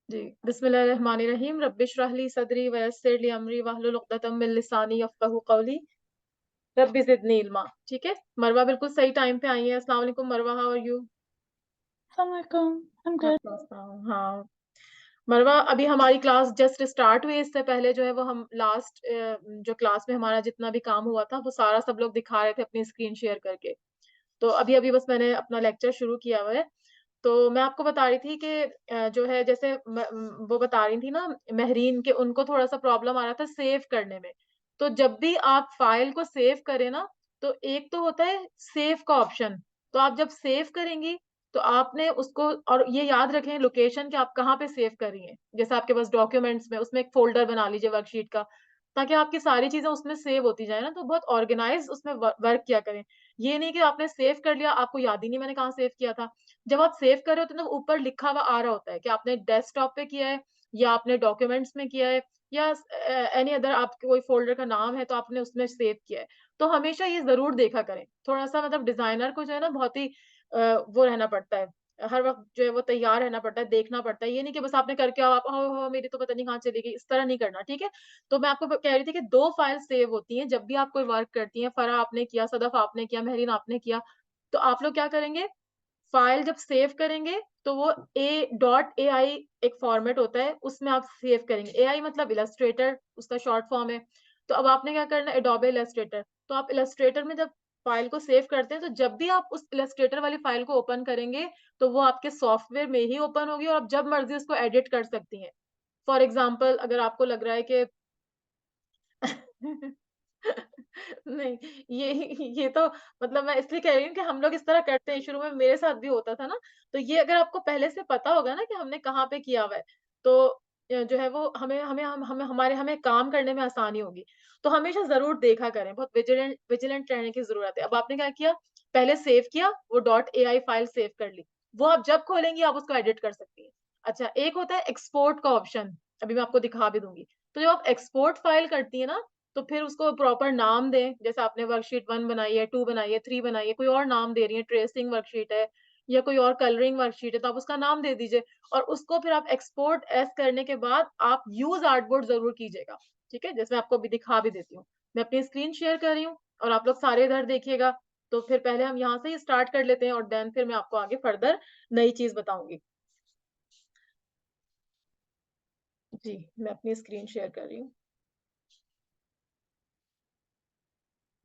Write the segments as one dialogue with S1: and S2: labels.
S1: जी, बिस्मिल्लाहिर्रहमानिर्रहीम। रब्बिश्रह ली सदरी वयस्सिर ली अमरी वहलुल उक़दतम मिन लिसानी यफ़क़हू क़ौली। रब्बि ज़िदनी इल्मा। ठीक है? मरवा बिल्कुल सही टाइम पे आई है। अस्सलाम वालेकुम Marwa, how are you?
S2: Assalamualaikum. I'm good.
S1: हाँ, मरवा अभी हमारी क्लास जस्ट स्टार्ट हुई है, इससे पहले जो है वो हम लास्ट जो क्लास में हमारा जितना भी काम हुआ था, वो सारा सब लोग दिखा रहे थे अपनी स्क्रीन शेयर करके। तो अभी-अभी बस मैंने अपना लेक्चर शुरू किया हुआ है। तो मैं आपको बता रही थी कि जो है जैसे वो बता रही थी ना महरीन के उनको थोड़ा-सा प्रॉब्लम आ रहा था सेव करने में। तो जब भी आप फ़ाइल को सेव करें ना, तो एक तो होता है सेव का ऑप्शन, तो आप जब सेव करेंगी, तो आपने उसको और ये याद रखें लोकेशन कि आप कहाँ पे सेव कर रही हैं। जैसे आपके पास डॉक्यूमेंट्स में उसमें एक फ़ोल्डर बना लीजिए वर्कशीट का, ताकि आपकी सारी चीज़ें उसमें सेव होती जाएँ ना, तो बहुत ऑर्गेनाइज़ उसमें वर्क किया करें। ये नहीं कि आपने सेव कर लिया, आपको याद ही नहीं मैंने कहाँ सेव किया था। जब आप सेव कर रहे होते हो ना ऊपर लिखा हुआ आ रहा होता है कि आपने डेस्कटॉप पे किया है या आपने डॉक्यूमेंट्स में किया है या एनी अदर आपके कोई फ़ोल्डर का नाम है तो आपने उसमें सेव किया है। तो हमेशा ये ज़रूर देखा करें। थोड़ा-सा मतलब डिज़ाइनर को जो है ना बहुत ही वो रहना पड़ता है। हर वक़्त जो है वो तैयार रहना पड़ता है, देखना पड़ता है। ये नहीं कि बस आपने करके आओ आप ओहो! मेरी तो पता नहीं कहाँ चली गई, इस तरह नहीं करना, ठीक है? तो मैं आपको कह रही थी कि 2 फाइल सेव होती हैं जब भी आप कोई वर्क करती हैं, फरा आपने किया, सदफ आपने किया, महरीन आपने किया, तो आप लोग क्या करेंगे फाइल जब सेव करेंगे तो वो एआई एक फॉर्मेट होता है, उसमें आप सेव करेंगे। एआई मतलब इलस्ट्रेटर उसका शॉर्ट फॉर्म है। तो अब आपने क्या करना है एडोबे इलस्ट्रेटर। तो आप इलस्ट्रेटर में जब फाइल को सेव करते हैं, तो जब भी आप उस इलस्ट्रेटर वाली फाइल को ओपन करेंगे, तो वो आपके सॉफ्टवेयर में ही ओपन होगी और आप जब मर्ज़ी उसको एडिट कर सकती हैं। फॉर एग्ज़ाम्पल अगर आपको लग रहा है कि नहीं, ये तो मतलब मैं इसलिए कह रही हूँ कि हम लोग इस तरह करते हैं, शुरू में मेरे साथ भी होता था ना, तो ये अगर आपको पहले से पता होगा ना कि हमने कहाँ पे किया हुआ है, तो जो है वो हमें हमें हम हमें हमारे हमें काम करने में आसानी होगी। तो हमेशा ज़रूर देखा करें, बहुत विजिलेंट विजिलेंट रहने की ज़रूरत है। अब आपने क्या किया, पहले सेव किया, वो डॉट एआई फाइल सेव कर ली। वो आप जब खोलेंगी आप उसको एडिट कर सकती हैं। अच्छा, एक होता है एक्सपोर्ट का ऑप्शन, अभी मैं आपको दिखा भी दूँगी। तो जब आप एक्सपोर्ट फाइल करती हैं ना, तो फिर उसको प्रॉपर नाम दें, जैसे आपने वर्कशीट 1 बनाई है, 2 बनाई है, 3 बनाई है, कोई और नाम दे रही हैं, ट्रेसिंग वर्कशीट है या कोई और कलरिंग वर्कशीट है, तो आप उसका नाम दे दीजिए और उसको फिर आप एक्सपोर्ट एज़ करने के बाद आप यूज़ आर्टबोर्ड ज़रूर कीजिएगा, ठीक है? जैसे मैं आपको अभी दिखा भी देती हूँ। मैं अपनी स्क्रीन शेयर कर रही हूँ और आप लोग सारे इधर देखिएगा, तो फिर पहले हम यहाँ से ही स्टार्ट कर लेते हैं और देन फिर मैं आपको आगे फर्दर नई चीज़ बताऊँगी। जी, मैं अपनी स्क्रीन शेयर कर रही हूँ।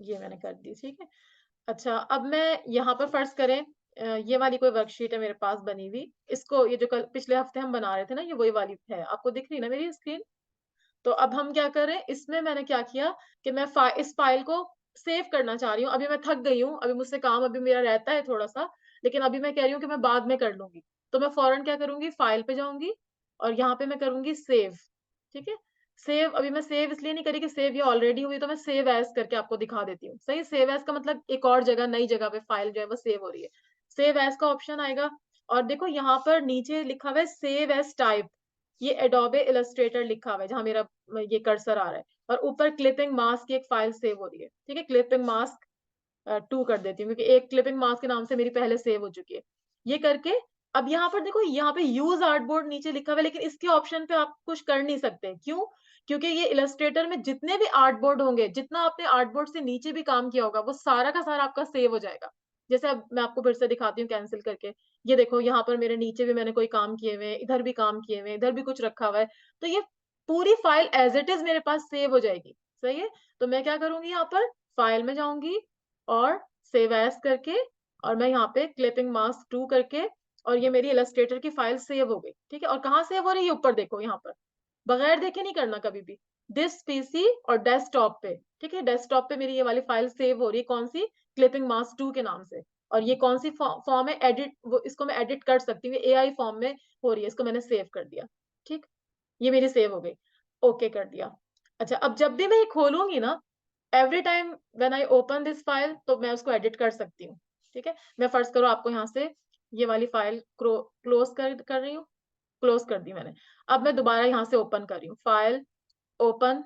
S1: ये मैंने कर दी, ठीक है? अच्छा, अब मैं यहाँ पर फ़र्ज़ करें ये वाली कोई वर्कशीट है मेरे पास बनी हुई। इसको ये जो कल पिछले हफ़्ते हम बना रहे थे ना, ये वही वाली है। आपको दिख रही है ना मेरी स्क्रीन? तो अब हम क्या कर रहे हैं, इसमें मैंने क्या किया कि मैं इस फ़ाइल को सेव करना चाह रही हूँ। अभी मैं थक गई हूँ, अभी मुझसे काम अभी मेरा रहता है थोड़ा-सा, लेकिन अभी मैं कह रही हूँ कि मैं बाद में कर लूँगी। तो मैं फ़ौरन क्या करूँगी, फ़ाइल पे जाऊँगी और यहाँ पे मैं करूँगी सेव, ठीक है? सेव अभी मैं सेव इसलिए नहीं करी कि सेव ये ऑलरेडी हुई, तो मैं सेव एज़ करके आपको दिखा देती हूँ। सही है? सेव एज़ का मतलब एक और जगह, नई जगह पे फ़ाइल जो है वो सेव हो रही है। सेव एज़ का ऑप्शन आएगा और देखो यहाँ पर नीचे लिखा हुआ है सेव एज़ टाइप। ये एडोबे इलस्ट्रेटर लिखा हुआ है, जहाँ मेरा ये कर्सर आ रहा है और ऊपर क्लिपिंग मास्क की एक फ़ाइल सेव हो रही है, ठीक है? क्लिपिंग मास्क 2 कर देती हूँ क्योंकि एक क्लिपिंग मास्क के नाम से मेरी पहले सेव हो चुकी है। ये करके अब यहाँ पर देखो यहाँ पे यूज़ आर्टबोर्ड नीचे लिखा हुआ है लेकिन इसके ऑप्शन पे आप कुछ कर नहीं सकते। क्यों? क्योंकि ये इलस्ट्रेटर में जितने भी आर्टबोर्ड होंगे, जितना आपने आर्टबोर्ड से नीचे भी काम किया होगा, वो सारा का सारा आपका सेव हो जाएगा। जैसे अब मैं आपको फिर से दिखाती हूँ कैंसल करके। ये देखो यहाँ पर मेरे नीचे भी मैंने कोई काम किए हुए हैं, इधर भी काम किए हुए हैं, इधर भी कुछ रखा हुआ है। तो ये पूरी फाइल एज़ इट इज़ मेरे पास सेव हो जाएगी। सही है? तो मैं क्या करूँगी यहाँ पर फाइल में जाऊँगी और सेव एज़ करके और मैं यहाँ पे क्लिपिंग मास्क 2 करके और ये मेरी इलस्ट्रेटर की फाइल सेव हो गई, ठीक है? और कहाँ सेव हो रही है? ऊपर देखो यहाँ पर, बगैर देखे नहीं करना कभी भी। दिस पीसी और डेस्कटॉप पे, ठीक है? डेस्कटॉप पे मेरी ये वाली फाइल सेव हो रही है, कौन-सी? क्लिपिंग मास्क 2 के नाम से और ये कौन-सी फॉर्म है एडिट वो इसको मैं एडिट कर सकती हूँ, एआई फॉर्म में हो रही है, इसको मैंने सेव कर दिया, ठीक? ये मेरी सेव हो गई, ओके कर दिया। अच्छा, अब जब भी मैं ये खोलूँगी ना every time when I open this file तो मैं उसको एडिट कर सकती हूँ, ठीक है? मैं फ़र्ज़ करो आपको यहाँ से ये वाली फाइल क्लोज़ कर रही हूँ, क्लोज़ कर दी मैंने। अब मैं दोबारा यहाँ से ओपन कर रही हूँ, फाइल, ओपन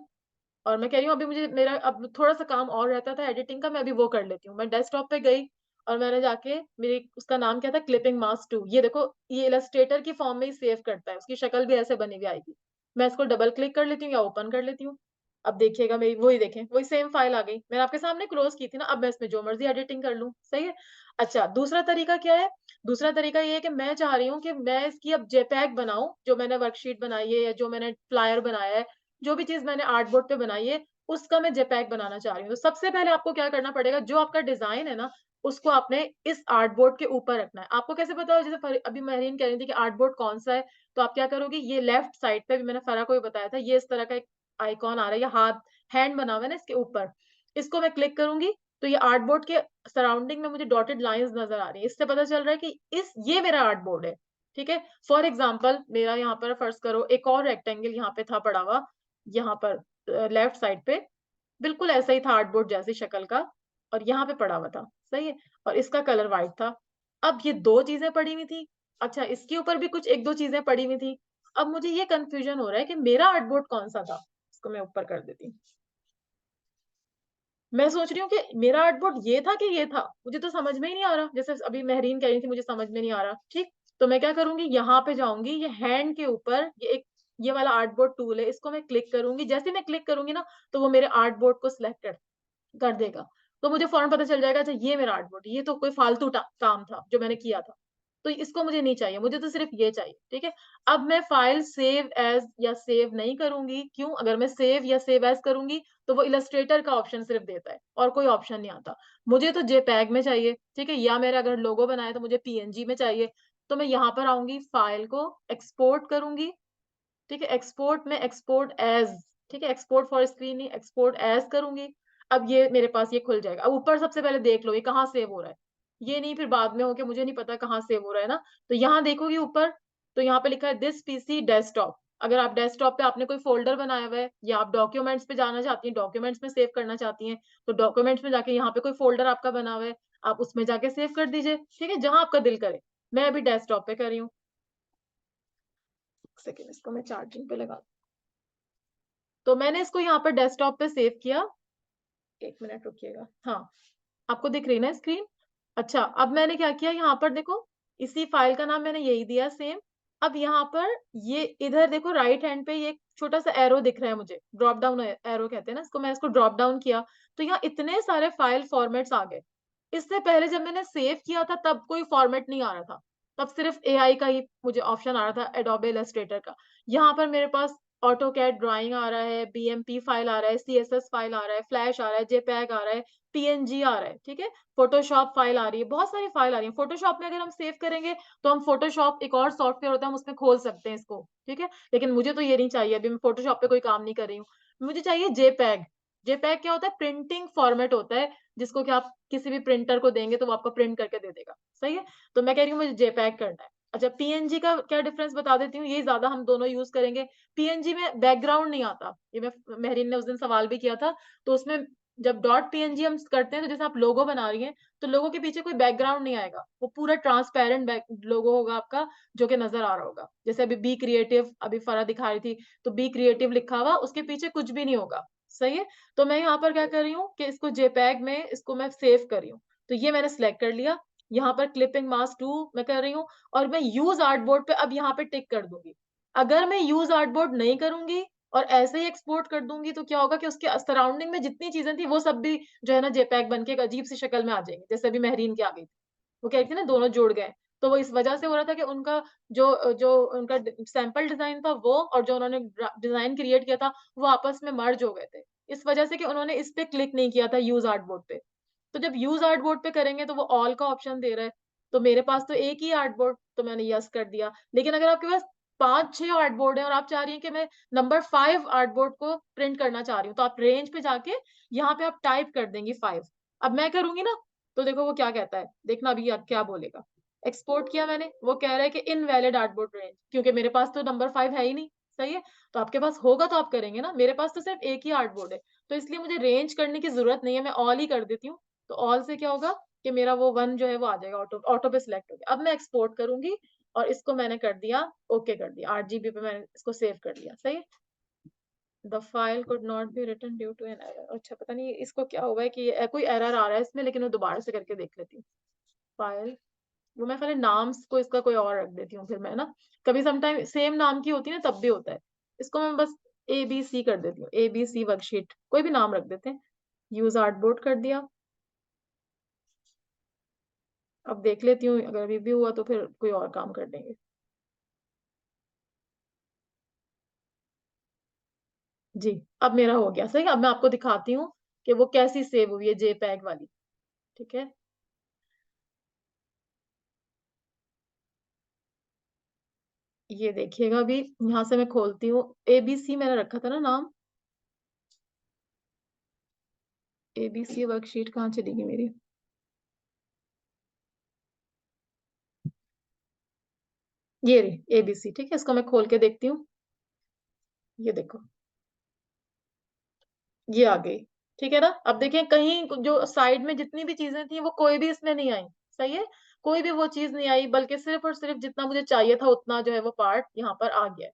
S1: और मैं कह रही हूँ अभी मुझे मेरा अब थोड़ा-सा काम और रहता था एडिटिंग का, मैं अभी वो कर लेती हूँ। मैं डेस्कटॉप पे गई और मैंने जाके मेरी उसका नाम क्या था, क्लिपिंग मास्क 2। ये देखो, ये इलस्ट्रेटर की फॉर्म में ही सेव करता है, उसकी शक्ल भी ऐसे बनी हुई आएगी। मैं इसको डबल क्लिक कर लेती हूँ या ओपन कर लेती हूँ। अब देखिएगा मेरी वही, देखें वही सेम फाइल आ गई, मैंने आपके सामने क्लोज की थी ना, अब मैं इसमें जो मर्जी एडिटिंग कर लूँ, सही है। अच्छा, दूसरा तरीका क्या है? दूसरा तरीका ये है कि मैं चाह रही हूँ कि मैं इसकी अब जेपैग बनाऊं, जो मैंने वर्कशीट बनाई है या जो मैंने फ्लायर बनाया है, जो भी चीज मैंने आर्टबोर्ड पे बनाई है, उसका मैं जेपैग बनाना चाह रही हूँ। तो सबसे पहले आपको क्या करना पड़ेगा, जो आपका डिजाइन है ना, उसको आपने इस आर्टबोर्ड के ऊपर रखना है। आपको कैसे पता हो, जैसे अभी महरीन कह रही थी कि आर्टबोर्ड कौन सा है, तो आप क्या करोगे, ये लेफ्ट साइड पे भी मैंने फरा को भी बताया था, ये इस तरह का एक आइकॉन आ रहा है, या हाथ हैंड बना हुआ है ना इसके ऊपर, इसको मैं क्लिक करूंगी तो ये आर्टबोर्ड के सराउंडिंग में मुझे डॉटेड लाइंस नजर आ रही है। इससे पता चल रहा है कि ये मेरा आर्टबोर्ड है। ठीक है, फॉर एग्जाम्पल मेरा यहाँ पर फर्ज करो एक और रेक्टेंगल यहाँ पे था पड़ा हुआ, यहाँ पर लेफ्ट साइड पे, बिल्कुल ऐसा ही था आर्टबोर्ड जैसी शक्ल का, और यहाँ पे पड़ा हुआ था, सही है, और इसका कलर व्हाइट था। अब ये दो चीजें पड़ी हुई थी। अच्छा, इसके ऊपर भी कुछ एक दो चीजें पड़ी हुई थी। अब मुझे ये कंफ्यूजन हो रहा है कि मेरा आर्टबोर्ड कौन सा था। इसको मैं ऊपर कर देती हूँ। मैं सोच रही हूँ कि मेरा आर्टबोर्ड ये था कि ये था, मुझे तो समझ में ही नहीं आ रहा। जैसे अभी महरीन कह रही थी मुझे समझ में नहीं आ रहा। ठीक, तो मैं क्या करूंगी, यहाँ पे जाऊंगी, ये हैंड के ऊपर ये एक ये वाला आर्टबोर्ड टूल है, इसको मैं क्लिक करूंगी। जैसे मैं क्लिक करूंगी ना, तो वो मेरे आर्टबोर्ड को सिलेक्ट कर देगा। तो मुझे फौरन पता चल जाएगा, अच्छा ये मेरा आर्टबोर्ड, ये तो कोई फालतू काम था जो मैंने किया था, तो इसको मुझे नहीं चाहिए, मुझे तो सिर्फ ये चाहिए। ठीक है, अब मैं फाइल सेव एज या सेव नहीं करूंगी। क्यों? अगर मैं सेव या सेव एज करूंगी तो वो इलस्ट्रेटर का ऑप्शन सिर्फ देता है और कोई ऑप्शन नहीं आता। मुझे तो जेपैग में चाहिए, ठीक है, या मेरा अगर लोगो बनाया तो मुझे पीएनजी में चाहिए। तो मैं यहाँ पर आऊंगी, फाइल को एक्सपोर्ट करूंगी। ठीक है, एक्सपोर्ट में एक्सपोर्ट एज, ठीक है, एक्सपोर्ट फॉर स्क्रीन नहीं, एक्सपोर्ट एज करूंगी। अब ये मेरे पास ये खुल जाएगा। अब ऊपर सबसे पहले देख लो ये कहाँ सेव हो रहा है, ये नहीं फिर बाद में हो के मुझे नहीं पता कहाँ सेव हो रहा है ना। तो यहाँ देखोगे ऊपर, तो यहाँ पे लिखा है दिस पीसी डेस्कटॉप। अगर आप डेस्कटॉप पे आपने कोई फोल्डर बनाया हुआ है, या आप डॉक्यूमेंट्स पे जाना चाहती हैं, डॉक्यूमेंट्स में सेव करना चाहती हैं, तो डॉक्यूमेंट्स में जाके यहाँ पे कोई फोल्डर आपका बना हुआ है, आप उसमें जाके सेव कर दीजिए। ठीक है, जहां आपका दिल करे। मैं अभी डेस्कटॉप पे कर रही हूँ। सेकेंड, इसको मैं चार्जिंग पे लगा, तो मैंने इसको यहाँ पर डेस्कटॉप पे सेव किया। एक मिनट रुकिएगा, हाँ, आपको दिख रही ना स्क्रीन? अच्छा, अब मैंने क्या किया, यहाँ पर देखो, इसी फाइल का नाम मैंने यही दिया सेम। अब यहाँ पर ये इधर देखो, राइट हैंड पे ये एक छोटा सा एरो दिख रहा है मुझे, ड्रॉप डाउन एरो कहते हैं ना इसको, मैं इसको ड्रॉप डाउन किया तो यहाँ इतने सारे फाइल फॉर्मेट्स आ गए। इससे पहले जब मैंने सेव किया था तब कोई फॉर्मेट नहीं आ रहा था, तब सिर्फ एआई का ही मुझे ऑप्शन आ रहा था, एडोबे इलस्ट्रेटर का। यहाँ पर मेरे पास ऑटो कैड ड्राइंग आ रहा है, बीएमपी फाइल आ रहा है, सीएसएस फाइल आ रहा है, फ्लैश आ रहा है, जेपैग आ रहा है, पीएनजी आ रहा है। ठीक है, फोटोशॉप फाइल आ रही है, बहुत सारी फाइल आ रही है। फोटोशॉप में अगर हम सेव करेंगे तो हम फोटोशॉप एक और सॉफ्टवेयर होता है, हम उसमें खोल सकते हैं इसको। ठीक है, लेकिन मुझे तो ये नहीं चाहिए, अभी मैं फोटोशॉप पे कोई काम नहीं कर रही हूँ। मुझे चाहिए जेपैग। जेपैग क्या होता है? प्रिंटिंग फॉर्मेट होता है, जिसको कि आप किसी भी प्रिंटर को देंगे तो वो आपको प्रिंट करके दे देगा, सही है। तो मैं कह रही हूँ मुझे जेपैग करना है। अच्छा, पीएनजी का क्या डिफरेंस बता देती हूँ, ये ज्यादा हम दोनों यूज करेंगे। पीएनजी में बैकग्राउंड नहीं आता, ये मैं महरीन ने उस दिन सवाल भी किया था। तो उसमें जब डॉट पीएनजी हम करते हैं, तो जैसे आप लोगो बना रही हैं, तो लोगो के पीछे कोई बैकग्राउंड नहीं आएगा, वो पूरा ट्रांसपेरेंट लोगो होगा आपका, जो कि नजर आ रहा होगा। जैसे अभी बी क्रिएटिव अभी फरा दिखा रही थी, तो बी क्रिएटिव लिखा हुआ, उसके पीछे कुछ भी नहीं होगा, सही है। तो मैं यहाँ पर क्या कर रही हूँ कि इसको जेपैग में इसको मैं सेव कर रही हूँ। तो ये मैंने सेलेक्ट कर लिया, यहाँ पर क्लिपिंग मास्क 2 मैं कर रही हूँ, और मैं यूज आर्टबोर्ड पे अब यहाँ पे टिक कर दूंगी। अगर मैं यूज आर्टबोर्ड नहीं करूंगी और ऐसे ही एक्सपोर्ट कर दूंगी, तो क्या होगा कि उसके सराउंडिंग में जितनी चीजें थी वो सब भी जो है ना जेपैग बन के एक अजीब सी शक्ल में आ जाएंगी, जैसे अभी महरीन की आ गई थी। वो कह रही थी ना दोनों जुड़ गए, तो वो इस वजह से हो रहा था कि उनका जो जो उनका सैंपल डिजाइन था वो, और जो उन्होंने डिजाइन क्रिएट किया था, वो आपस में मर्ज हो गए थे। इस वजह से कि उन्होंने इस पे क्लिक नहीं किया था यूज आर्टबोर्ड पे। तो जब यूज आर्टबोर्ड पे करेंगे तो वो ऑल का ऑप्शन दे रहा है, तो मेरे पास तो एक ही आर्टबोर्ड, तो मैंने यस कर दिया। लेकिन अगर आपके पास 5-6 आर्टबोर्ड है और आप चाह रही हैं कि मैं नंबर 5 आर्टबोर्ड को प्रिंट करना चाह रही हूँ, तो आप रेंज पे जाके यहाँ पे आप टाइप कर देंगी 5। अब मैं करूंगी ना, तो देखो वो क्या कहता है, देखना अभी क्या बोलेगा। एक्सपोर्ट किया मैंने, वो कह रहा है कि इनवैलिड आर्टबोर्ड रेंज, क्योंकि मेरे पास तो नंबर 5 है ही नहीं, सही है। तो आपके पास होगा तो आप करेंगे ना, मेरे पास तो सिर्फ एक ही आर्टबोर्ड है, तो इसलिए मुझे रेंज करने की जरूरत नहीं है, मैं ऑल ही कर देती हूँ। तो ऑल से क्या होगा कि मेरा वो वन जो है वो आ जाएगा, ऑटो ऑटो पे सिलेक्ट हो गया। अब मैं एक्सपोर्ट करूंगी, और इसको मैंने कर दिया, ओके कर दिया, 8 GB पे मैंने इसको सेव कर दिया, सही है। The file could not be written due to an error. अच्छा, पता नहीं इसको क्या हुआ है कि कोई एरर आ रहा है इसमें, लेकिन मैं दोबारा से करके देख लेती हूँ। फाइल, वो मैं पहले नाम्स को इसका कोई और रख देती हूँ फिर मैं ना, कभी समटाइम सेम नाम की होती है ना तब भी होता है। इसको मैं बस ABC कर देती हूँ, ABC वर्कशीट, कोई भी नाम रख देते हैं। यूज़ आर्टबोर्ड कर दिया। अब देख लेती हूँ अगर अभी भी हुआ तो फिर कोई और काम कर लेंगे। जी, अब मेरा हो गया, सही है? अब मैं आपको दिखाती हूँ कि वो कैसी सेव हुई है जेपीईजी वाली, ठीक है? ये देखिएगा अभी यहाँ से मैं खोलती हूँ, ABC मैंने रखा था ना नाम? ABC वर्कशीट कहाँ चली गई मेरी? ये रही ABC, ठीक है? इसको मैं खोल के देखती हूँ। ये देखो, ये आ गई, ठीक है ना? अब देखें कहीं जो साइड में जितनी भी चीज़ें थी वो कोई भी इसमें नहीं आई, सही है? कोई भी वो चीज़ नहीं आई बल्कि सिर्फ़ और सिर्फ़ जितना मुझे चाहिए था उतना जो है वो पार्ट यहाँ पर आ गया है।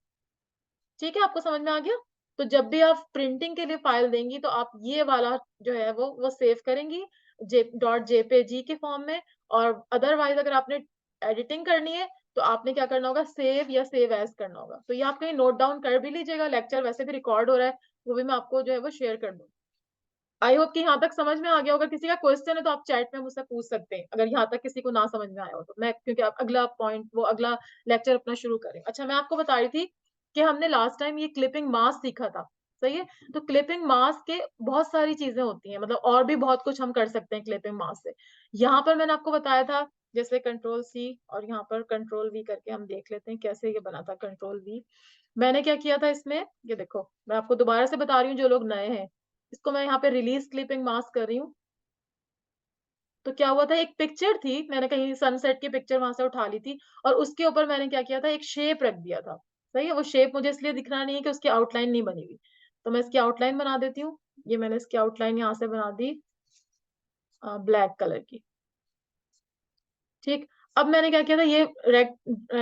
S1: ठीक है, आपको समझ में आ गया? तो जब भी आप प्रिंटिंग के लिए फ़ाइल देंगी तो आप ये वाला जो है वो सेव करेंगी जे डॉट जेपीईजी के फ़ॉर्म में, और अदरवाइज़ अगर आपने एडिटिंग करनी है तो आपने क्या करना होगा, सेव या सेव एज़ करना होगा। तो ये आप कहीं नोट डाउन कर भी लीजिएगा, लेक्चर वैसे भी रिकॉर्ड हो रहा है, वो भी मैं आपको जो है वो शेयर कर दूँगी। आई होप कि यहाँ तक समझ में आ गया होगा। किसी का क्वेश्चन है तो आप चैट में मुझसे पूछ सकते हैं, अगर यहाँ तक किसी को ना समझ में आया हो तो। मैं क्योंकि अब अगला पॉइंट वो अगला लेक्चर अपना शुरू करें। अच्छा, मैं आपको बता रही थी कि हमने लास्ट टाइम ये क्लिपिंग मास्क सीखा था, सही है? तो क्लिपिंग मास्क के बहुत सारी चीज़ें होती हैं, मतलब और भी बहुत कुछ हम कर सकते हैं क्लिपिंग मास्क से। यहाँ पर मैंने आपको बताया था जैसे कंट्रोल C और यहाँ पर कंट्रोल V करके हम देख लेते हैं कैसे ये बना था कंट्रोल V। मैंने क्या किया था इसमें, ये देखो, मैं आपको दोबारा से बता रही हूँ जो लोग नए हैं। इसको मैं यहाँ पे रिलीज़ क्लिपिंग मास्क कर रही हूँ। तो क्या हुआ था, एक पिक्चर थी, मैंने कहीं सनसेट की पिक्चर वहाँ से उठा ली थी और उसके ऊपर मैंने क्या किया था, एक शेप रख दिया था। सही है? वो शेप मुझे इसलिए दिखना नहीं है कि उसकी आउटलाइन नहीं बनी हुई। तो मैं इसकी आउटलाइन बना देती हूँ। ये मैंने इसकी आउटलाइन यहाँ से बना दी ब्लैक कलर की। ठीक। अब मैंने क्या किया था,